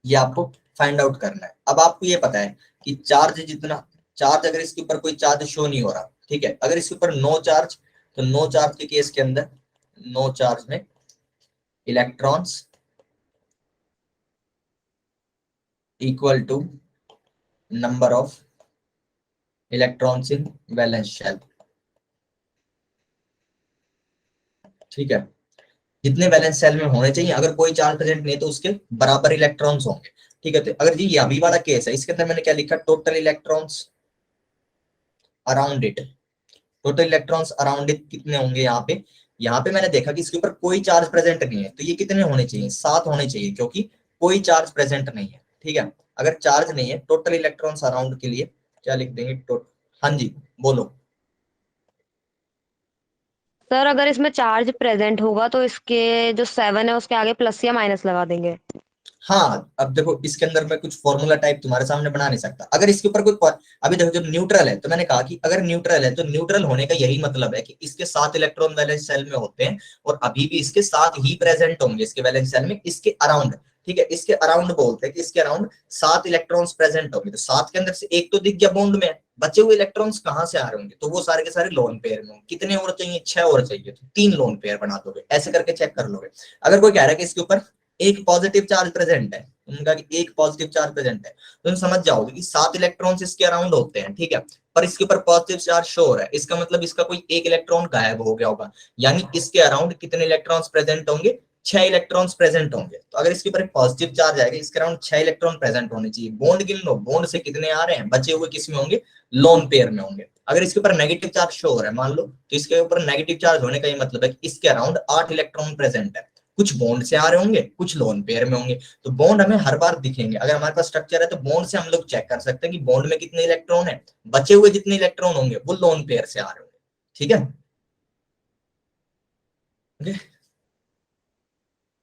ये आपको फाइंड आउट करना है। अब आपको ये पता है कि चार्ज जितना, चार्ज अगर इसके ऊपर कोई चार्ज शो नहीं हो रहा, ठीक है, अगर इसके ऊपर नो चार्ज, तो नो चार्ज के केस के अंदर नो चार्ज में electrons equal to number of electrons in valence shell, ठीक है, जितने वैलेंस शेल में होने चाहिए, अगर कोई चार्ज प्रेजेंट नहीं तो उसके बराबर इलेक्ट्रॉन्स होंगे, ठीक है। तो अगर जी ये अभी वाला केस है, इसके अंदर मैंने क्या लिखा, total electrons around it, total electrons around it कितने होंगे, यहाँ पे मैंने देखा कि इसके ऊपर कोई चार्ज प्रेजेंट नहीं है, तो ये कितने होने चाहिए, 7 होने चाहिए, क्योंकि कोई चार्ज प्रेजेंट नहीं है, ठीक है। अगर चार्ज नहीं है टोटल इलेक्ट्रॉन्स अराउंड के लिए क्या लिख देंगे, हाँ जी बोलो। सर अगर इसमें चार्ज प्रेजेंट होगा तो इसके जो 7 है उसके आगे प्लस या माइनस लगा देंगे। हाँ अब देखो इसके अंदर मैं कुछ फॉर्मूला टाइप तुम्हारे सामने बना नहीं सकता। अगर इसके ऊपर कोई अभी देखो जब न्यूट्रल है तो मैंने कहा कि अगर न्यूट्रल है तो न्यूट्रल होने का यही मतलब है कि इसके 7 इलेक्ट्रॉन वैलेंस सेल में होते हैं और अभी भी इसके साथ ही प्रेजेंट होंगे इसके वैलेंस सेल में, इसके अराउंड। ठीक है, इसके अराउंड बोलते हैं कि इसके अराउंड 7 इलेक्ट्रॉन्स प्रेजेंट होंगे। तो 7 के अंदर से एक तो दिख गया बॉन्ड में, बचे हुए इलेक्ट्रॉन्स कहाँ से आ रहे होंगे? तो वो सारे के सारे लोन पेयर में होंगे। कितने और चाहिए? 6 और चाहिए, तो 3 लोन पेयर बना दोगे, ऐसे करके चेक कर लोगे। अगर कोई कह रहा है कि इसके ऊपर एक पॉजिटिव चार्ज प्रेजेंट है, उनका कि एक पॉजिटिव चार्ज प्रेजेंट है, तो तुम समझ जाओगे कि 7 इलेक्ट्रॉन्स इसके अराउंड होते हैं। ठीक है, पर इसके ऊपर पॉजिटिव चार्ज शो हो रहा है, इसका मतलब इसका कोई एक इलेक्ट्रॉन गायब हो गया होगा, यानी इसके अराउंड कितने इलेक्ट्रॉन्स प्रेजेंट होंगे? 6 इलेक्ट्रॉन्स प्रेजेंट होंगे। तो अगर इसके ऊपर एक पॉजिटिव चार्ज आएगा, इसके अराउंड 6 इलेक्ट्रॉन प्रेजेंट होने चाहिए। बॉन्ड गिन लो, बॉन्ड से कितने आ रहे हैं? बचे हुए किस में होंगे? लोन पेयर में होंगे। अगर इसके ऊपर नेगेटिव चार्ज शो हो रहा है मान लो, तो इसके ऊपर नेगेटिव चार्ज होने का ये मतलब है कि इसके अराउंड 8 इलेक्ट्रॉन प्रेजेंट है। कुछ बॉन्ड से आ रहे होंगे, कुछ लोन पेयर में होंगे। तो बॉन्ड हमें हर बार दिखेंगे। अगर हमारे पास स्ट्रक्चर है तो बॉन्ड से हम लोग चेक कर सकते हैं कि बॉन्ड में कितने इलेक्ट्रॉन है, बचे हुए जितने इलेक्ट्रॉन होंगे वो लोन पेयर से आ रहे होंगे। ठीक है, ओके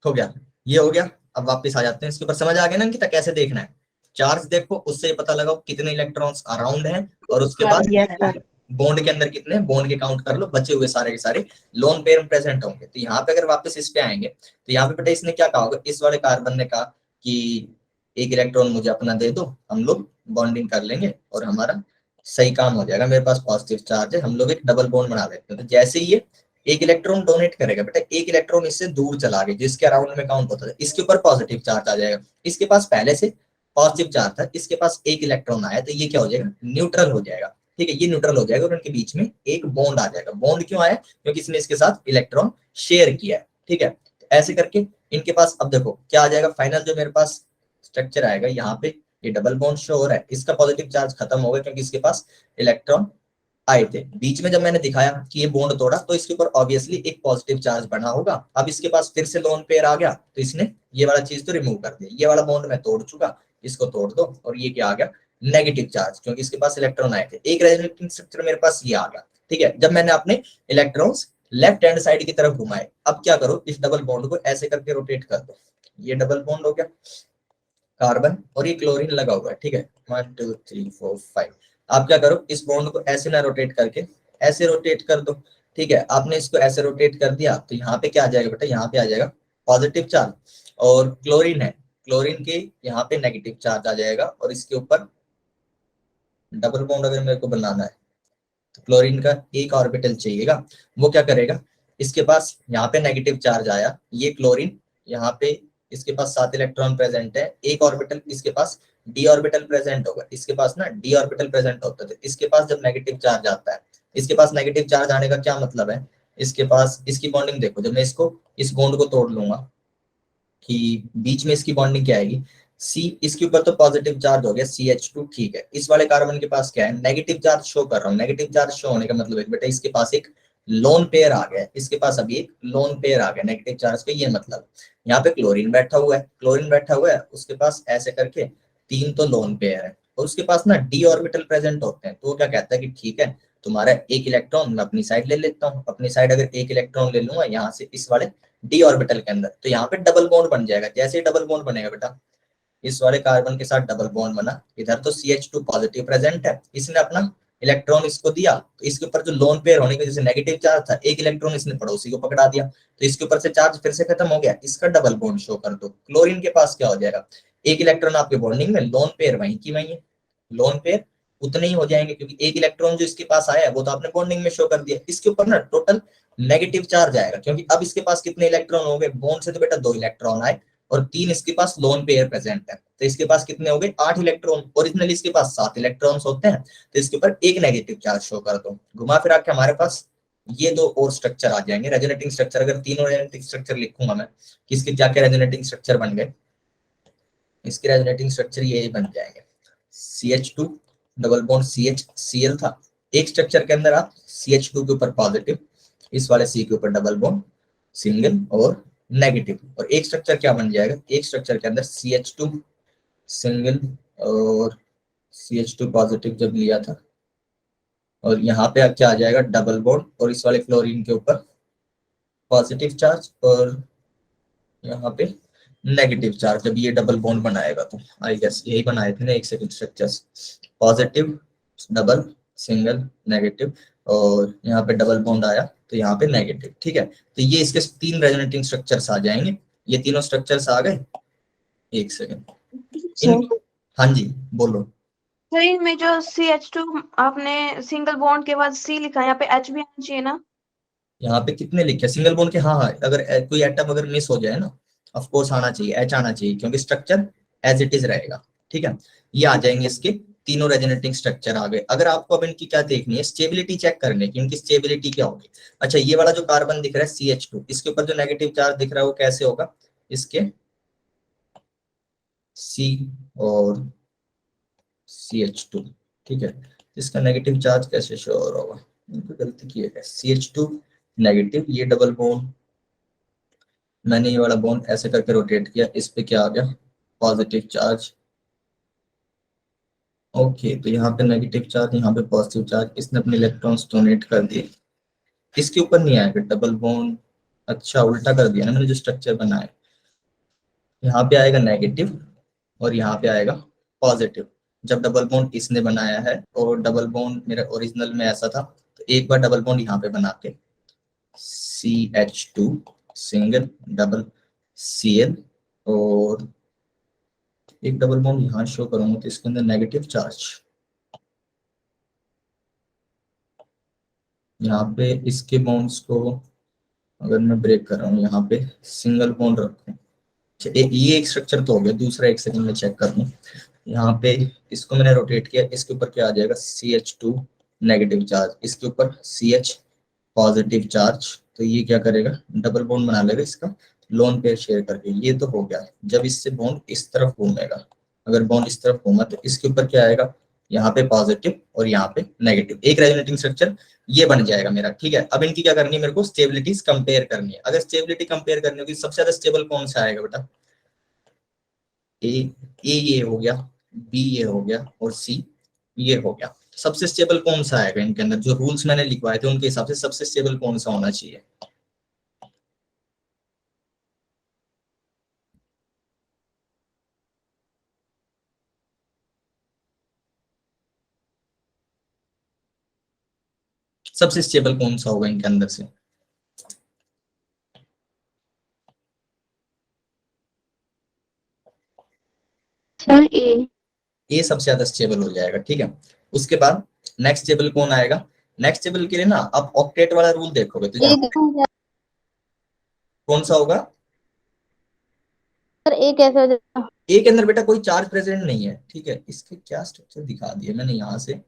हो गया, ये हो गया। अब वापस आ जाते हैं इसके ऊपर। समझ आ गया ना अंकिता कैसे देखना है? चार्ज देखो, उससे पता लगाओ कितने इलेक्ट्रॉन्स अराउंड हैं और उसके बाद यस सर। बॉन्ड के अंदर कितने, बॉन्ड के काउंट कर लो, बचे हुए सारे के सारे लोन पेयर में प्रेजेंट होंगे। तो यहाँ पे अगर वापस इस पे आएंगे तो यहाँ पे बेटा इसने क्या कहा होगा, इस वाले कार्बन ने कहा कि एक इलेक्ट्रॉन मुझे अपना दे दो, हम लोग बॉन्डिंग कर लेंगे और हमारा सही काम हो जाएगा। मेरे पास पॉजिटिव चार्ज है, हम लोग एक डबल बॉन्ड बना लेते हैं। तो जैसे ही ये एक इलेक्ट्रॉन डोनेट करेगा बेटा, एक इलेक्ट्रॉन इससे दूर चला गया जिसके अराउंड में काउंट होता है, इसके ऊपर पॉजिटिव चार्ज आ जाएगा। इसके पास पहले से पॉजिटिव चार्ज था, इसके पास एक इलेक्ट्रॉन आया, तो ये क्या हो जाएगा? न्यूट्रल हो जाएगा। ठीक है, ये न्यूट्रल हो जाएगा और उनके बीच में एक बॉन्ड आ जाएगा। बॉन्ड क्यों आया? क्योंकि इसने इसके साथ इलेक्ट्रॉन शेयर किया है। ठीक है, तो ऐसे करके इनके पास अब देखो क्या आ जाएगा फाइनल जो मेरे पास स्ट्रक्चर आएगा। यहाँ पे ये डबल बॉन्ड शो हो रहा है, इसका पॉजिटिव चार्ज खत्म हो गया क्योंकि इसके पास इलेक्ट्रॉन आए थे। बीच में जब मैंने दिखाया कि ये बॉन्ड तोड़ा तो इसके ऊपर ऑब्वियसली एक पॉजिटिव चार्ज बना होगा। अब इसके पास फिर से लोन पेयर आ गया तो इसने ये वाला चीज तो रिमूव कर दिया, ये वाला बॉन्ड मैं तोड़ चुका, इसको तोड़ दो और ये क्या आ गया? नेगेटिव चार्ज, क्योंकि इसके पास इलेक्ट्रॉन आए थे। एक रेजोनेटिंग स्ट्रक्चर मेरे पास ये आ गया। ठीक है, जब मैंने अपने इलेक्ट्रॉन्स लेफ्ट हैंड साइड की तरफ घुमाए, अब क्या करो, इस डबल बॉन्ड को ऐसे करके रोटेट कर दो। ये डबल बॉन्ड हो गया कार्बन और ये क्लोरीन लगा हुआ है। ठीक है, 1 2 3 4 5। आप क्या करो, इस बॉन्ड को ऐसे ना रोटेट करके ऐसे रोटेट कर दो। ठीक है, आपने इसको ऐसे रोटेट कर दिया तो यहाँ पे क्या आ जाएगा बेटा? यहाँ पे आ जाएगा पॉजिटिव चार्ज और क्लोरीन है, क्लोरीन के यहाँ पे नेगेटिव चार्ज आ जाएगा और इसके ऊपर डबल बॉन्ड अगर मेरे को बनाना है तो क्लोरीन का एक ऑर्बिटल चाहिएगा। वो क्या करेगा, इसके पास यहाँ पे नेगेटिव चार्ज आया, ये क्लोरीन यहाँ पे इसके पास 7 इलेक्ट्रॉन प्रेजेंट है, एक ऑर्बिटल इसके पास डी ऑर्बिटल प्रेजेंट होगा। इसके पास ना डी ऑर्बिटल प्रेजेंट होता है, इसके पास जब नेगेटिव चार्ज आता है, इसके पास नेगेटिव चार्ज आने का क्या मतलब है? इसके पास इसकी बॉन्डिंग देखो, जब मैं इसको इस बॉन्ड को तोड़ लूंगा कि बीच में इसकी बॉन्डिंग क्या आएगी? सी, इसके ऊपर तो पॉजिटिव चार्ज हो गया CH2। ठीक है, इस वाले कार्बन के पास क्या है? नेगेटिव चार्ज शो कर रहा हूँ। नेगेटिव चार्ज शो होने का मतलब है बेटा इसके पास एक लोन पेयर आ गया, इसके पास अभी एक लोन पेयर आ गया नेगेटिव चार्ज का। ये मतलब यहाँ पे क्लोरीन बैठा हुआ है, क्लोरीन बैठा हुआ है, उसके पास ऐसे करके 3 तो लोन पेयर है और उसके पास ना डी ऑर्बिटल प्रेजेंट होते हैं। तो वो क्या कहता है कि ठीक है, तुम्हारा एक इलेक्ट्रॉन मैं अपनी साइड ले लेता हूँ। अपनी साइड अगर एक इलेक्ट्रॉन ले लूंगा यहाँ से इस वाले डी ऑर्बिटल के अंदर, तो यहाँ पे डबल बॉन्ड बन जाएगा। जैसे ही डबल बॉन्ड बनेगा बेटा, इस वाले कार्बन के साथ डबल बॉन्ड बना, इधर तो CH2 पॉजिटिव प्रेजेंट है, इसने अपना इलेक्ट्रॉन इसको दिया, तो इसके ऊपर जो लोन पेयर होने के जैसे नेगेटिव चार्ज था, एक इलेक्ट्रॉन इसने पड़ोसी को पकड़ा दिया, तो इसके ऊपर से चार्ज फिर से खत्म हो गया। इसका डबल बॉन्ड शो कर दो। क्लोरीन के पास क्या हो जाएगा? एक इलेक्ट्रॉन आपके बॉन्डिंग में, लोन पेयर वहीं की वहीं है, लोन पेयर उतने ही हो जाएंगे क्योंकि एक इलेक्ट्रॉन जो इसके पास आया है वो तो आपने बॉन्डिंग में शो कर दिया। इसके ऊपर ना टोटल नेगेटिव चार्ज आएगा क्योंकि अब इसके पास कितने इलेक्ट्रॉन हो गए? बॉन्ड से तो बेटा 2 इलेक्ट्रॉन आए और 3 इसके पास लोन पेयर प्रेजेंट है, तो इसके पास कितने हो गए? 8 इलेक्ट्रॉन। ओरिजिनली इसके पास 7 इलेक्ट्रॉन्स होते हैं, तो इसके ऊपर एक नेगेटिव चार्ज शो कर दो। घुमा फिरा के हमारे पास ये 2 और स्ट्रक्चर आ जाएंगे रेजोनेटिंग स्ट्रक्चर। अगर 3 रेजोनेटिंग स्ट्रक्चर लिखूंगा मैं, किसके क्या क्या रेजोनेटिंग स्ट्रक्चर बन गए? इसके रेजोनेटिंग स्ट्रक्चर ये बन जाएंगे, CH2 double bond CH Cl था, एक स्ट्रक्चर के अंदर आप CH2 के ऊपर पॉजिटिव, इस वाले C के ऊपर डबल बॉन्ड सिंगल और नेगेटिव, और एक स्ट्रक्चर क्या बन जाएगा? एक स्ट्रक्चर के अंदर CH2 सिंगल और CH2 पॉजिटिव जब लिया था, और यहाँ पे क्या आ जाएगा? डबल बॉन्ड और इस वाले क्लोरीन के ऊपर पॉजिटिव चार्ज और यहाँ पे नेगेटिव चार्ज जब ये डबल बॉन्ड बनाएगा तो आई गेस यही बनाए थे ना एक second structures, positive double single negative, और यहाँ पे डबल बॉन्ड आया तो यहाँ पे नेगेटिव, ठीक है। तो ये इसके 3 रेजोनेटिंग स्ट्रक्चर्स आ जाएंगे, ये तीनों स्ट्रक्चर्स आ गए। एक सेकंड, हाँ जी बोलो। सर इनमें जो CH2 आपने सिंगल बॉन्ड के बाद C लिखा है, यहाँ पे H भी आना चाहिए ना? यहाँ पे कितने लिखे सिंगल बॉन्ड के, हाँ हाँ, अगर कोई एटम अगर मिस हो जाए ना, ऑफ कोर्स आना चाहिए, एच आना चाहिए, क्योंकि स्ट्रक्चर एज इट इज रहेगा, ठीक है। ये आ जाएंगे इसके तीनों रेजोनेटिंग स्ट्रक्चर आ गए। अगर आपको अब इनकी क्या देखनी है, स्टेबिलिटी चेक करनी है कि इनकी स्टेबिलिटी क्या होगी। अच्छा, ये वाला जो कार्बन दिख रहा है CH2, इसके ऊपर जो नेगेटिव चार्ज दिख रहा है वो कैसे होगा, इसके C और CH2, ठीक है। इसका नेगेटिव चार्ज कैसे शो हो रहा होगा, गलती की है, CH2 नेगेटिव, ये डबल बॉन्ड, मैंने ये वाला बॉन्ड ऐसे करके रोटेट किया, इस पे क्या आ गया, पॉजिटिव चार्ज। ओके, तो यहाँ पे नेगेटिव चार्ज, यहाँ पे पॉजिटिव चार्ज, इसने अपने इलेक्ट्रॉन्स डोनेट कर दिए, इसके ऊपर नहीं आएगा डबल बॉन्ड। अच्छा, उल्टा कर दिया ना मैंने जो स्ट्रक्चर बनाया, यहाँ पे आएगा नेगेटिव और यहाँ पे आएगा पॉजिटिव। जब डबल बॉन्ड इसने बनाया है और डबल बॉन्ड मेरा ओरिजिनल में ऐसा था, तो एक बार डबल बॉन्ड यहाँ पे बना के CH2 सिंगल डबल Cl, और एक डबल बॉन्ड यहाँ शो करूंगा तो इसके अंदर नेगेटिव चार्ज, यहाँ पे इसके बॉन्ड्स को अगर मैं ब्रेक कर रहा हूँ, यहाँ पे सिंगल बॉन्ड रखूं। ये एक स्ट्रक्चर तो हो गया, दूसरा एक सेकंड में चेक कर लूं। यहाँ पे इसको मैंने रोटेट किया, इसके ऊपर क्या आ जाएगा, CH2 नेगेटिव चार्ज, इसके ऊपर CH पॉजिटिव चार्ज, तो ये क्या करेगा, डबल बॉन्ड बना लेगा इसका लोन पेयर शेयर करके। ये तो हो गया। जब इससे बॉन्ड इस तरफ घूमेगा, अगर बॉन्ड इस तरफ घूमा तो इसके ऊपर क्या आएगा, यहाँ पे पॉजिटिव और यहाँ पे नेगेटिव, एक रेजोनेटिंग स्ट्रक्चर ये बन जाएगा मेरा, ठीक है। अब इनकी क्या करनी है, मेरे को स्टेबिलिटीज कंपेयर करनी है। अगर स्टेबिलिटी कंपेयर करनी होगी, सबसे ज्यादा स्टेबल कौन सा आएगा बेटा, ए ये हो गया, बी ये हो गया, और सी ये हो गया। सबसे स्टेबल कौन सा आएगा इनके अंदर, जो रूल्स मैंने लिखवाए थे उनके हिसाब से सबसे स्टेबल कौन सा होना चाहिए। सबसे स्टेबल कौन सा होगा इनके अंदर से, सर ए। ये सबसे ज्यादा स्टेबल हो जाएगा, ठीक है। उसके बाद नेक्स्ट स्टेबल कौन आएगा, नेक्स्ट स्टेबल के लिए ना आप ऑक्टेट वाला रूल देखोगे तो कौन सा होगा, सर ए कैसे हो जाएगा? ए के अंदर बेटा कोई चार्ज प्रेजेंट नहीं है, ठीक है। इसके क्या स्ट्रक्चर दिखा दिया मैंने यहाँ से,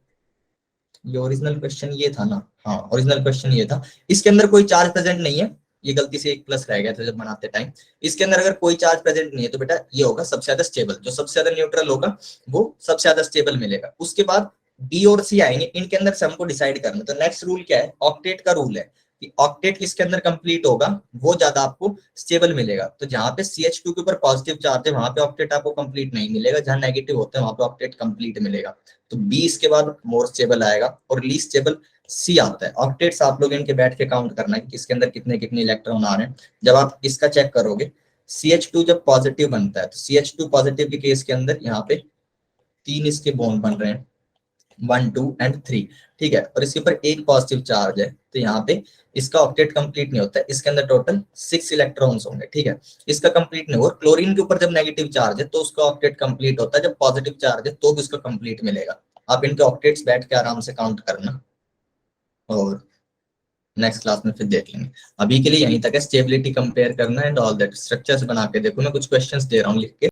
ये ओरिजिनल क्वेश्चन ये था ना, हाँ ओरिजिनल क्वेश्चन ये था। इसके अंदर कोई चार्ज प्रेजेंट नहीं है, ये गलती से एक प्लस रह गया था जब बनाते टाइम। इसके अंदर अगर कोई चार्ज प्रेजेंट नहीं है तो बेटा ये होगा सबसे ज्यादा स्टेबल, जो सबसे ज्यादा न्यूट्रल होगा वो सबसे ज्यादा स्टेबल मिलेगा। उसके बाद बी और सी आएंगे, इनके अंदर से हमको डिसाइड करना। तो नेक्स्ट रूल क्या है, ऑक्टेट का रूल है कि ऑक्टेट किसके अंदर कंप्लीट होगा वो ज्यादा आपको स्टेबल मिलेगा। तो जहां पे CH2 के ऊपर पॉजिटिव चार्ज है वहां पे ऑक्टेट आपको कंप्लीट नहीं मिलेगा, जहां नेगेटिव होते हैं वहां पे ऑक्टेट कंप्लीट मिलेगा। तो बी इसके बाद मोर स्टेबल आएगा और लीस्ट स्टेबल सी आता है। ऑक्टेट्स आप लोग इनके बैठ के काउंट करना है कि किसके अंदर कितने कितने इलेक्ट्रॉन आ रहे हैं। जब आप इसका चेक करोगे, CH2 जब पॉजिटिव बनता है तो CH2 पॉजिटिव के केस के अंदर यहाँ पे 3 इसके बॉन्ड बन रहे हैं, 1 2 एंड 3, ठीक है। और इसके ऊपर एक पॉजिटिव चार्ज है, तो यहाँ पे इसका ऑक्टेट कंप्लीट नहीं होता है, इसके अंदर टोटल 6 इलेक्ट्रॉन्स होंगे, ठीक है। इसका कंप्लीट नहीं हुआ। क्लोरीन के ऊपर जब नेगेटिव चार्ज है तो उसका ऑक्टेट कंप्लीट होता है, जब पॉजिटिव चार्ज है तो भी उसका कंप्लीट मिलेगा। आप इनके ऑक्टेट्स बैठ के आराम से काउंट करना और नेक्स्ट क्लास में फिर देख लेंगे। अभी के लिए यहीं तक है, स्टेबिलिटी कंपेयर करना एंड ऑल दैट। स्ट्रक्चर्स बना के देखो, मैं कुछ क्वेश्चंस दे रहा हूँ लिख के।